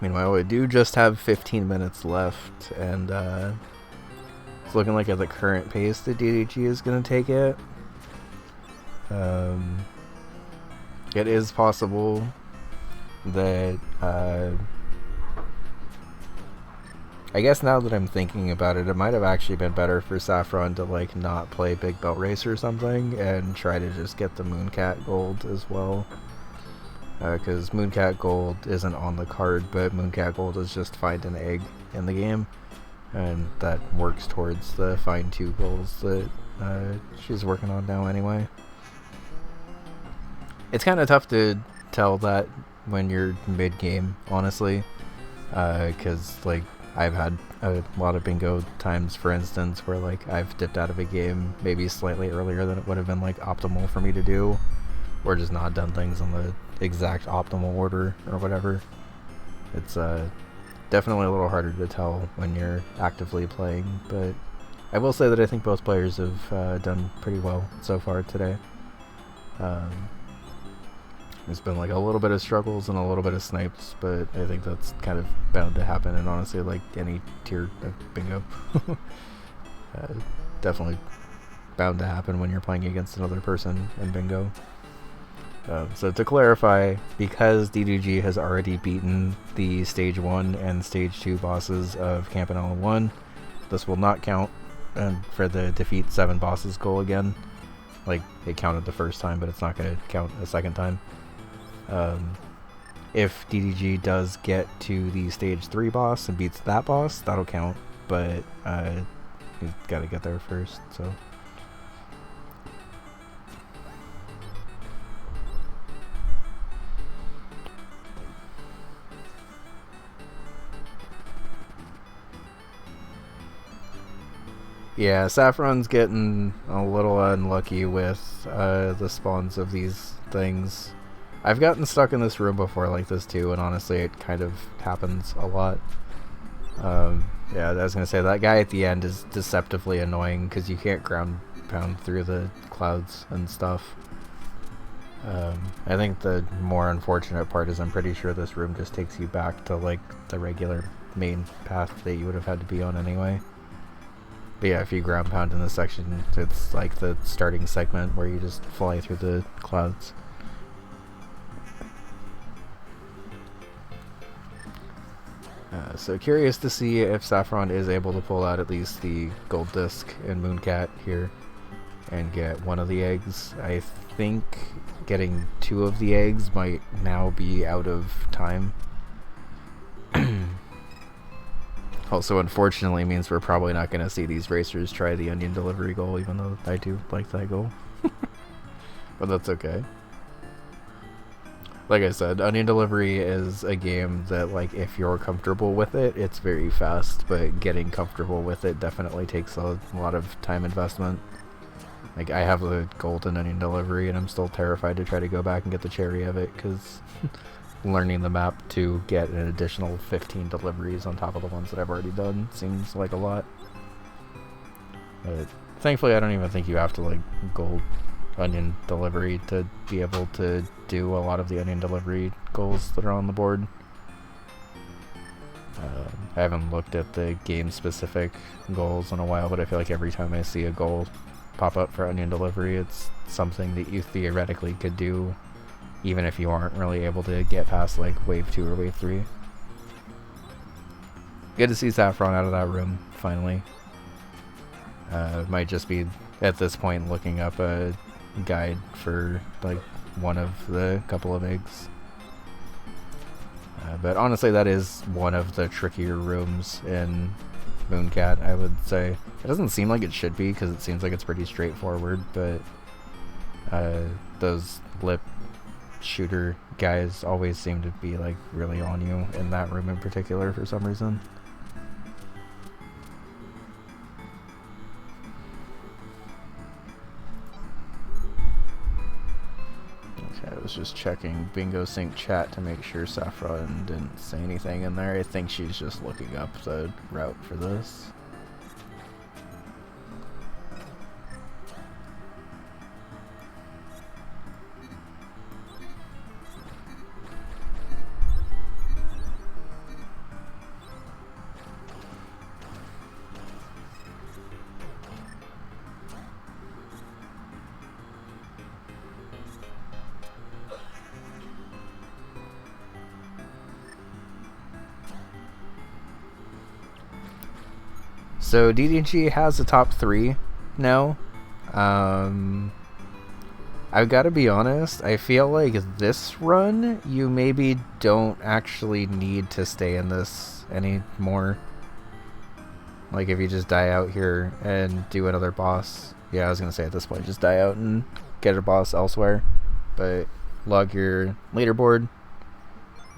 S1: Meanwhile, we do just have 15 minutes left, and it's looking like at the current pace that DDG is going to take it. It is possible that, I guess now that I'm thinking about it, it might have actually been better for Saffron to like not play Big Belt Race or something and try to just get the Mooncat Gold as well. Because Mooncat Gold isn't on the card, but Mooncat Gold is just find an egg in the game, and that works towards the find 2 goals that she's working on now anyway. It's kind of tough to tell that when you're mid-game, honestly, because like I've had a lot of bingo times, for instance, where like I've dipped out of a game maybe slightly earlier than it would have been like optimal for me to do, or just not done things on the exact optimal order or whatever. It's definitely a little harder to tell when you're actively playing, but I will say that I think both players have done pretty well so far today. There's been like a little bit of struggles and a little bit of snipes, but I think that's kind of bound to happen, and honestly like any tier of bingo. Definitely bound to happen when you're playing against another person in bingo. So to clarify, because DDG has already beaten the Stage 1 and Stage 2 bosses of Campanella 1, this will not count for the defeat 7 bosses goal again. Like, it counted the first time, but it's not going to count a second time. If DDG does get to the Stage 3 boss and beats that boss, that'll count, but you've got to get there first, so... Yeah, Saffron's getting a little unlucky with the spawns of these things. I've gotten stuck in this room before like this too, and honestly it kind of happens a lot. Yeah, I was gonna say, that guy at the end is deceptively annoying because you can't ground pound through the clouds and stuff. I think the more unfortunate part is I'm pretty sure this room just takes you back to like the regular main path that you would have had to be on anyway. But yeah, if you ground pound in this section, it's like the starting segment where you just fly through the clouds. So curious to see if Saffron is able to pull out at least the gold disc in Mooncat here and get one of the eggs. I think getting 2 of the eggs might now be out of time. Also, unfortunately, means we're probably not going to see these racers try the onion delivery goal, even though I do like that goal. But that's okay. Like I said, onion delivery is a game that, like, if you're comfortable with it, it's very fast, but getting comfortable with it definitely takes a lot of time investment. Like, I have the golden onion delivery, and I'm still terrified to try to go back and get the cherry of it, because... learning the map to get an additional 15 deliveries on top of the ones that I've already done seems like a lot. But thankfully I don't even think you have to like gold onion delivery to be able to do a lot of the onion delivery goals that are on the board. I haven't looked at the game specific goals in a while, but I feel like every time I see a goal pop up for onion delivery, it's something that you theoretically could do even if you aren't really able to get past like wave 2 or wave 3. Good to see Saffron out of that room, finally. Might just be, at this point, looking up a guide for like one of the couple of eggs. But honestly, that is one of the trickier rooms in Mooncat, I would say. It doesn't seem like it should be, because it seems like it's pretty straightforward, but those lip shooter guys always seem to be like really on you in that room in particular for some reason. was just checking Bingo Sync chat to make sure Saffron didn't say anything in there. I think she's just looking up the route for this. So DDG has the top 3 now. I've got to be honest, I feel like this run, you maybe don't actually need to stay in this anymore. Like if you just die out here and do another boss. Yeah, I was going to say at this point, just die out and get a boss elsewhere. But log your leaderboard.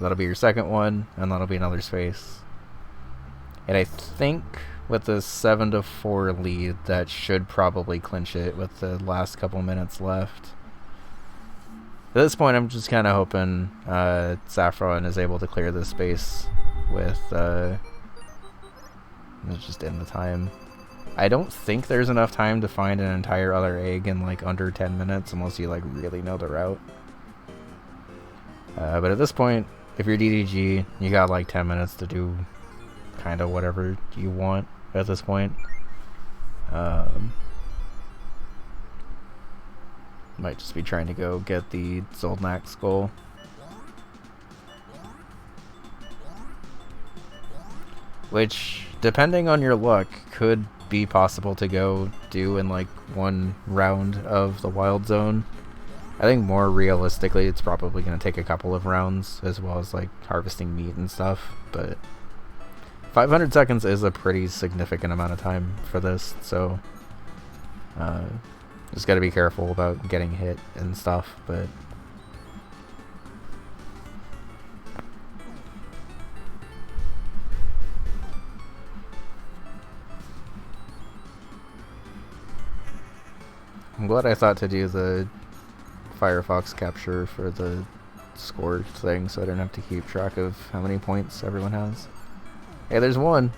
S1: That'll be your second one, and that'll be another space. And I think with the 7-4 lead, that should probably clinch it with the last couple minutes left. At this point, I'm just kind of hoping Saffron is able to clear this space with just in the time. I don't think there's enough time to find an entire other egg in like under 10 minutes unless you like really know the route. But at this point, if you're DDG, you got like 10 minutes to do kind of whatever you want at this point. Might just be trying to go get the Zoldnak skull. Which, depending on your luck, could be possible to go do in like one round of the Wild Zone. I think more realistically, it's probably going to take a couple of rounds, as well as like harvesting meat and stuff, but 500 seconds is a pretty significant amount of time for this, so just got to be careful about getting hit and stuff, but I'm glad I thought to do the Firefox capture for the score thing, so I don't have to keep track of how many points everyone has. Hey, there's one.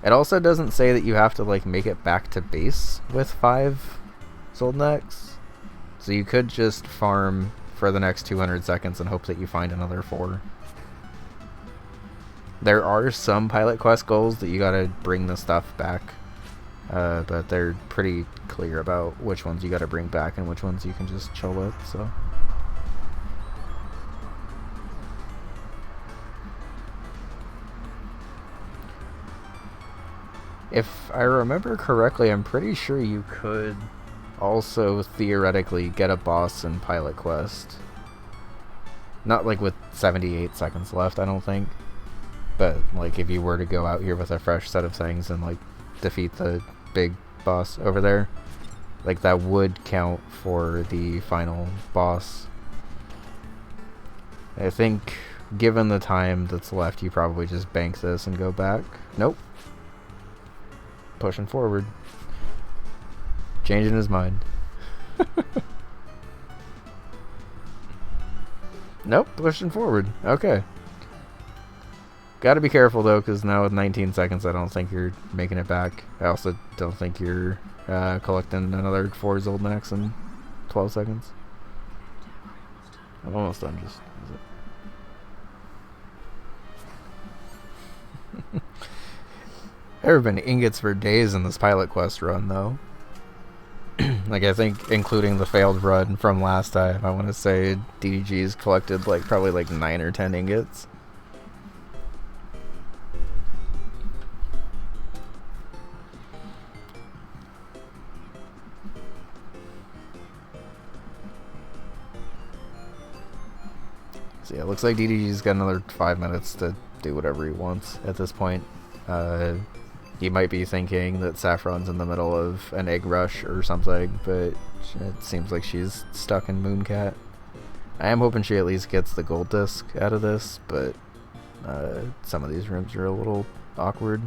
S1: It also doesn't say that you have to like make it back to base with 5 Zoldnaks. So you could just farm for the next 200 seconds and hope that you find another 4. There are some pilot quest goals that you gotta bring the stuff back. But they're pretty clear about which ones you gotta bring back and which ones you can just chill with, so. If I remember correctly, I'm pretty sure you could also theoretically get a boss in Pilot Quest. Not like with 78 seconds left, I don't think. But like if you were to go out here with a fresh set of things and like defeat the big boss over there, like that would count for the final boss. I think given the time that's left, you probably just bank this and go back. Nope. Pushing forward. Changing his mind. Nope, pushing forward. Okay. Gotta be careful though, because now with 19 seconds, I don't think you're making it back. I also don't think you're collecting another 4 Zoldnaks in 12 seconds. I'm almost done, just... There have been ingots for days in this Pilot Quest run, though. Like, I think, including the failed run from last time, I want to say DDG's collected, like, probably, like, 9 or 10 ingots. So, yeah, it looks like DDG's got another 5 minutes to do whatever he wants at this point. You might be thinking that Saffron's in the middle of an egg rush or something, but it seems like she's stuck in Mooncat. I am hoping she at least gets the gold disc out of this, but some of these rooms are a little awkward.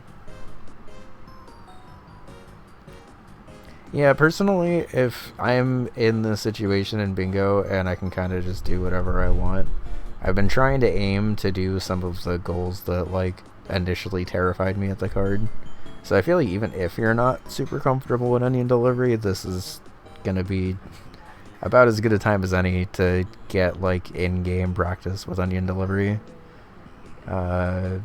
S1: Yeah, personally, if I'm in the situation in bingo and I can kind of just do whatever I want, I've been trying to aim to do some of the goals that, like, initially terrified me at the card. So I feel like even if you're not super comfortable with onion delivery, this is gonna be about as good a time as any to get, like, in-game practice with onion delivery. The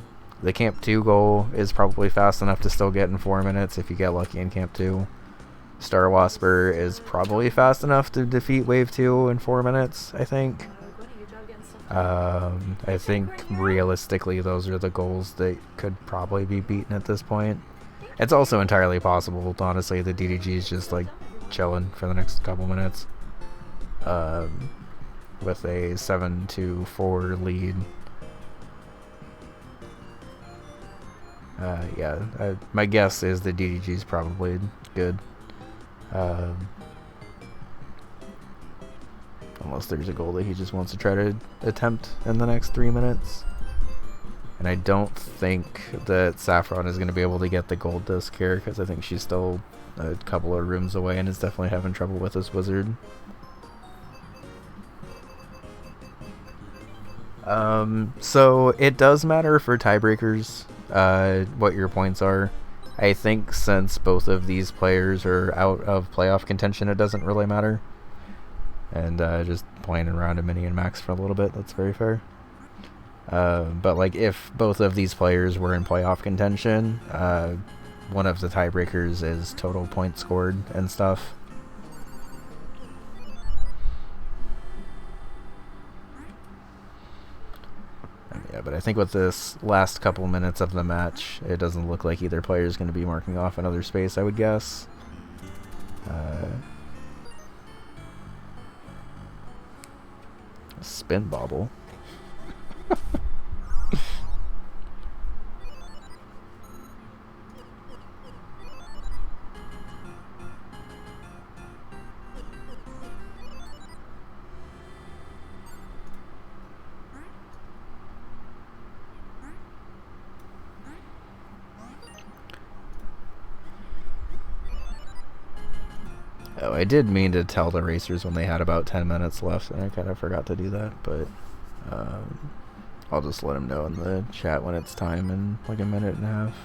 S1: Camp 2 goal is probably fast enough to still get in 4 minutes if you get lucky in Camp 2. Star Wasper is probably fast enough to defeat Wave 2 in 4 minutes, I think. I think realistically those are the goals that could probably be beaten at this point. It's also entirely possible, honestly, the DDG is just, like, chilling for the next couple minutes. With a 7-4 lead. My guess is the DDG is probably good. Unless there's a goal that he just wants to try to attempt in the next 3 minutes. And I don't think that Saffron is going to be able to get the gold disc here, because I think she's still a couple of rooms away and is definitely having trouble with this wizard. So it does matter for tiebreakers what your points are. I think since both of these players are out of playoff contention, it doesn't really matter. And just playing around a mini and max for a little bit, that's very fair. But like if both of these players were in playoff contention, one of the tiebreakers is total points scored and stuff. Yeah, but I think with this last couple minutes of the match, it doesn't look like either player is going to be marking off another space, I would guess. Spin bobble. Oh, I did mean to tell the racers when they had about 10 minutes left, and I kind of forgot to do that, but I'll just let them know in the chat when it's time in like a minute and a half.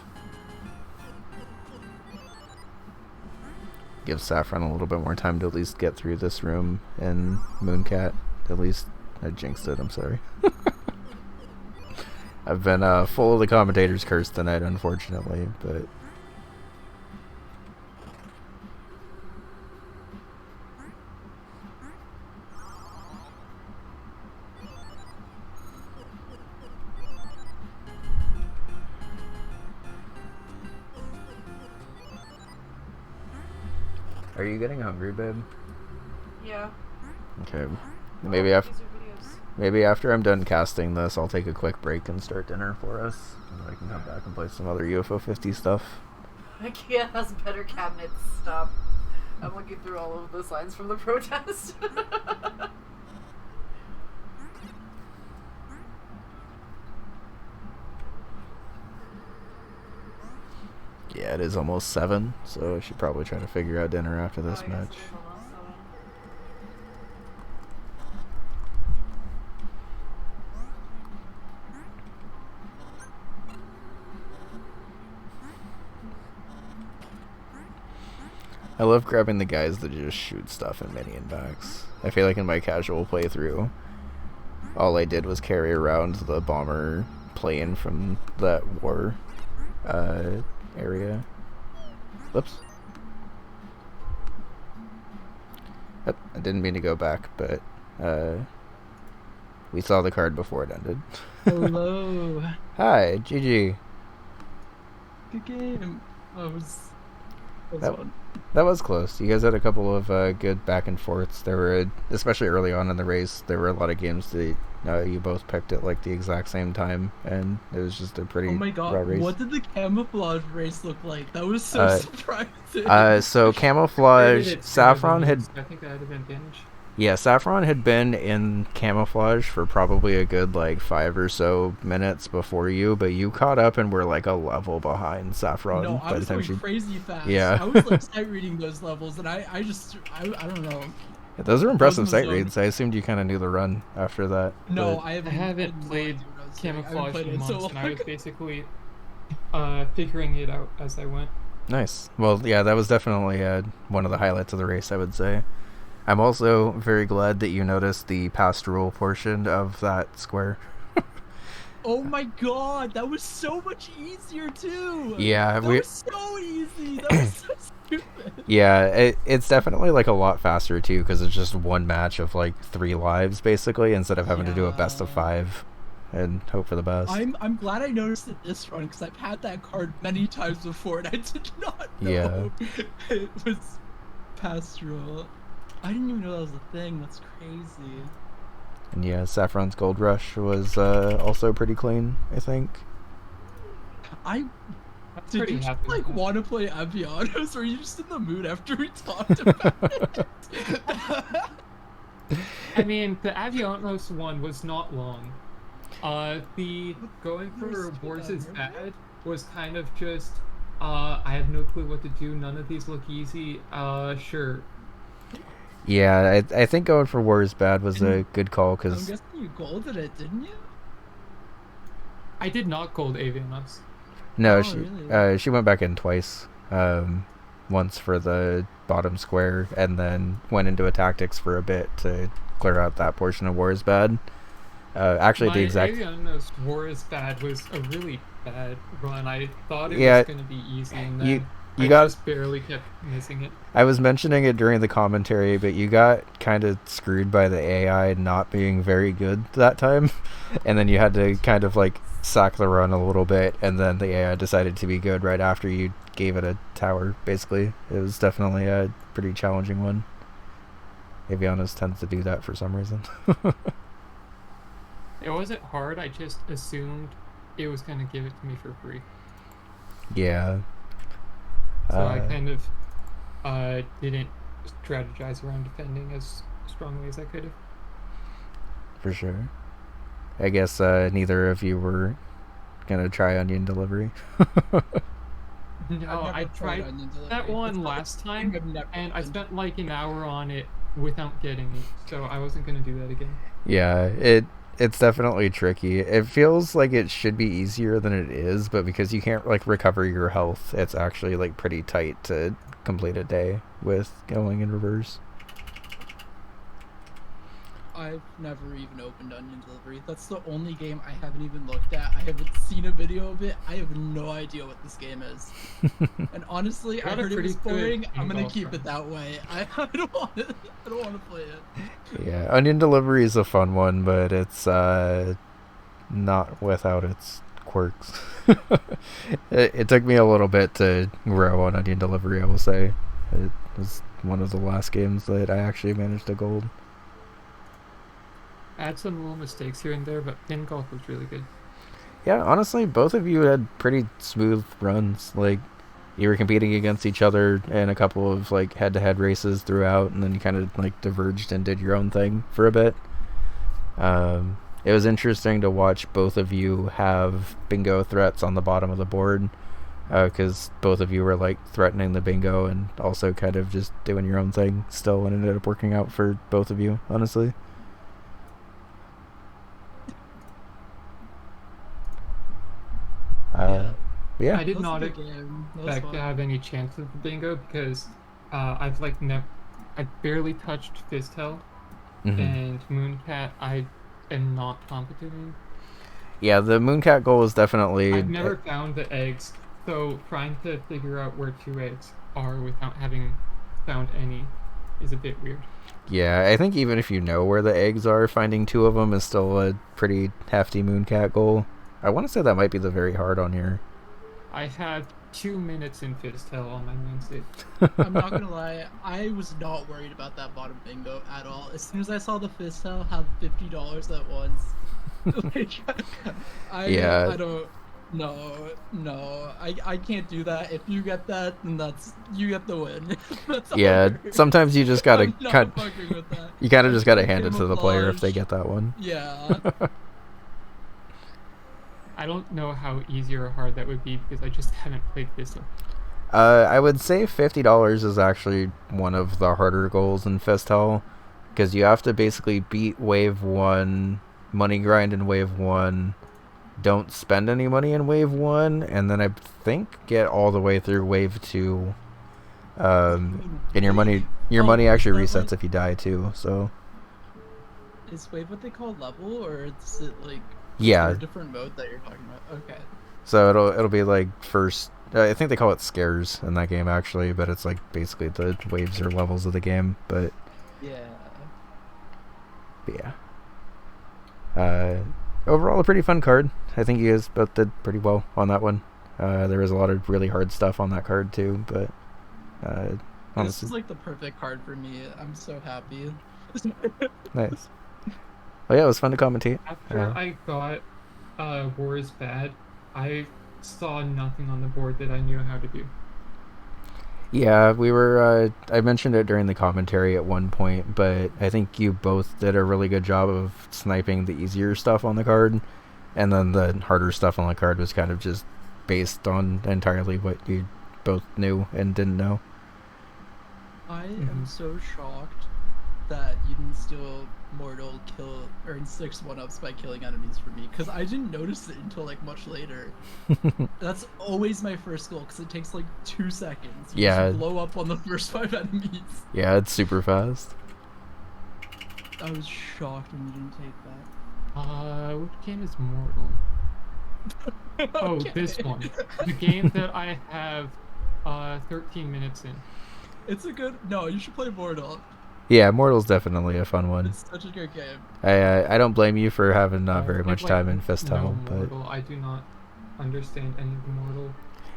S1: Give Saffron a little bit more time to at least get through this room, and Mooncat, at least. I jinxed it, I'm sorry. I've been full of the commentator's curse tonight, unfortunately, but... Are you getting hungry, babe?
S2: Yeah.
S1: Okay. Maybe after I'm done casting this, I'll take a quick break and start dinner for us. And I can come back and play some other UFO 50 stuff.
S2: IKEA has better cabinets. Stop. I'm looking through all of the signs from the protest.
S1: Yeah, it is almost 7, so I should probably try to figure out dinner after this match. I love grabbing the guys that just shoot stuff in minion backs. I feel like in my casual playthrough, all I did was carry around the bomber plane from that war area. Whoops. Oh, I didn't mean to go back, but we saw the card before it ended.
S3: Hello.
S1: Hi, GG.
S3: Good game.
S1: That was close. You guys had a couple of good back and forths. There were, especially early on in the race, there were a lot of games that you both picked at like the exact same time, and it was just a pretty raw race.
S3: What did the camouflage race look like? That was so surprising.
S1: So camouflage, Saffron had.
S4: I think that had been binge.
S1: Yeah, Saffron had been in camouflage for probably a good like 5 or so minutes before you, but you caught up and were like a level behind Saffron
S3: No, I
S1: by the
S3: was
S1: time
S3: going
S1: she.
S3: crazy fast.
S1: Yeah.
S3: I was like sight reading those levels, and I don't know.
S1: Yeah, those are
S3: I was in
S1: impressive
S3: the
S1: sight
S3: zone.
S1: reads. I assumed you kind of knew the run after that.
S3: No,
S1: but-
S3: I
S4: I
S3: haven't
S4: haven't
S3: no
S4: played
S3: idea what I was doing. I haven't
S4: camouflage
S3: played
S4: in
S3: it so
S4: months, and I was
S3: long.
S4: basically figuring it out as I went.
S1: Nice. Well, yeah, that was definitely one of the highlights of the race, I would say. I'm also very glad that you noticed the pastoral portion of that square.
S3: Oh my god, that was so much easier too.
S1: Yeah,
S3: that was so easy. That was so stupid.
S1: Yeah, it's definitely like a lot faster too because it's just one match of like 3 lives basically instead of having to do a best of 5 and hope for the best.
S3: I'm glad I noticed it this run because I've had that card many times before and I did not know it was pastoral. I didn't even know that was a thing. That's crazy.
S1: And yeah, Saffron's Gold Rush was also pretty clean, I think.
S3: Did you just like want to play Avianos, or are you just in the mood after we talked about it?
S4: I mean, the Avianos one was not long. The going for wars is bad was kind of just, I have no clue what to do. None of these look easy. Sure.
S1: Yeah, I think going for War is Bad was a good call because.
S3: I'm guessing you golded it, didn't you?
S4: I did not gold Avianos.
S1: No,
S3: really?
S1: she went back in twice. Once for the bottom square, and then went into a tactics for a bit to clear out that portion of War is Bad. Actually, the exact.
S4: Avianos War is Bad was a really bad run. I thought it was going to be easy, and then I just barely kept missing it.
S1: I was mentioning it during the commentary, but you got kind of screwed by the AI not being very good that time, and then you had to kind of like sack the run a little bit, and then the AI decided to be good right after you gave it a tower, basically. It was definitely a pretty challenging one. Avianos tends to do that for some reason.
S4: It wasn't hard, I just assumed it was going to give it to me for free.
S1: Yeah.
S4: So I kind of didn't strategize around defending as strongly as I could have.
S1: For sure. I guess neither of you were gonna try onion delivery.
S4: No, I tried that one last time, and I spent like an hour on it without getting it, so I wasn't gonna do that again.
S1: Yeah, it's definitely tricky. It feels like it should be easier than it is, but because you can't like recover your health, it's actually like pretty tight to complete a day with going in reverse.
S3: I've never even opened Onion Delivery. That's the only game I haven't even looked at. I haven't seen a video of it. I have no idea what this game is. And honestly, I heard it was boring. I'm gonna keep it that way. I don't want to play it.
S1: Yeah, Onion Delivery is a fun one, but it's not without its quirks. It took me a little bit to grow on Onion Delivery, I will say. It was one of the last games that I actually managed to gold.
S4: I had some little mistakes here and there, but in golf was really good.
S1: Yeah, honestly, both of you had pretty smooth runs. Like, you were competing against each other in a couple of like head-to-head races throughout, and then you kind of like diverged and did your own thing for a bit. It was interesting to watch both of you have bingo threats on the bottom of the board, because both of you were like threatening the bingo and also kind of just doing your own thing still, and it ended up working out for both of you, honestly. Yeah.
S4: I did not expect to have any chance of the bingo because I've like I barely touched Fistel, and Mooncat I am not competent in.
S1: Yeah, the Mooncat goal is definitely.
S4: I've never found the eggs, so trying to figure out where 2 eggs are without having found any is a bit weird.
S1: Yeah, I think even if you know where the eggs are, finding 2 of them is still a pretty hefty Mooncat goal. I want to say that might be the very hard on here.
S4: I have 2 minutes in Fistel on my main stage.
S3: I'm not gonna lie, I was not worried about that bottom bingo at all. As soon as I saw the Fistel have $50 at once, like, I don't. No, I can't do that. If you get that, then you get the win. That's
S1: Yeah,
S3: over.
S1: sometimes you just gotta
S3: I'm not
S1: cut.
S3: fucking with that.
S1: You kind of
S3: I'm
S1: just gotta
S3: playing
S1: hand it to the player if they
S3: camouflage.
S1: get that one.
S3: Yeah.
S4: I don't know how easy or hard that would be because I just haven't played this one.
S1: I would say $50 is actually one of the harder goals in Festel, because you have to basically beat Wave 1, money grind in Wave 1, don't spend any money in Wave 1, and then I think get all the way through Wave 2. And your money
S3: Is
S1: actually
S3: that
S1: resets
S3: like,
S1: if you die too, so...
S3: is wave what they call level, or is it like, is there
S1: Yeah,
S3: a different mode that you're talking about? Okay.
S1: so it'll be like first... I think they call it scares in that game actually, but it's like basically the waves or levels of the game, but
S3: Yeah.
S1: yeah. Overall, a pretty fun card. I think you guys both did pretty well on that one. There was a lot of really hard stuff on that card too, but
S3: This
S1: honestly,
S3: is like the perfect card for me. I'm so happy.
S1: nice. Well, yeah, it was fun to commentate.
S4: After I got War is Bad, I saw nothing on the board that I knew how to do.
S1: Yeah, we were. I mentioned it during the commentary at one point, but I think you both did a really good job of sniping the easier stuff on the card, and then the harder stuff on the card was kind of just based on entirely what you both knew and didn't know.
S3: I am so shocked that you didn't steal mortal kill or in 6 1-ups by killing enemies for me, because I didn't notice it until like much later. That's always my first goal, because it takes like 2 seconds. You
S1: Yeah.
S3: just blow up on the first 5 enemies.
S1: Yeah, it's super fast.
S3: I was shocked when you didn't take that.
S4: What game is Mortal? Oh,
S3: Okay.
S4: this one. The game that I have 13 minutes in.
S3: It's a good. No, you should play Mortal.
S1: Yeah, Mortal's definitely a fun one.
S3: It's such a good game.
S1: I don't blame you for having not very
S4: I
S1: much
S4: like
S1: time in
S4: no
S1: Festel, but
S4: Mortal. I do not understand any of the Mortal.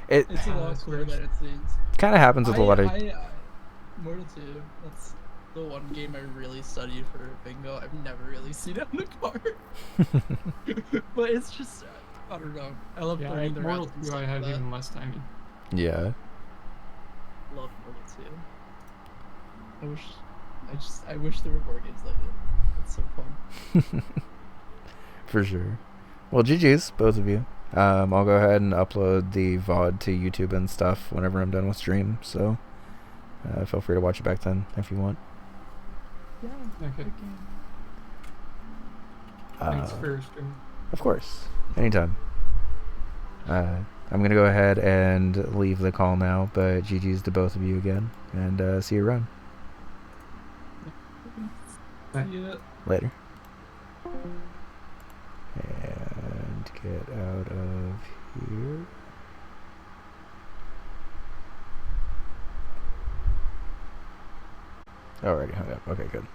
S1: it
S3: It's a lot cooler than it seems.
S1: kind of happens with a lot of...
S3: Mortal 2. That's the one game I really studied for bingo. I've never really seen it on the card. But it's just, I don't know. I love learning the
S4: Mortal
S3: routes and
S4: 2
S3: stuff
S4: I have
S3: like that.
S4: even less time in.
S1: Yeah.
S3: Love Mortal 2. I wish there were more games like it. It's so fun.
S1: For sure. Well, GG's, both of you. I'll go ahead and upload the VOD to YouTube and stuff whenever I'm done with stream, so feel free to watch it back then if you want.
S3: Yeah.
S4: Okay. Thanks for your stream.
S1: Of course. Anytime. I'm going to go ahead and leave the call now, but GG's to both of you again, and see you around.
S3: Yeah.
S1: Later. And get out of here. Already hung up. Okay, good.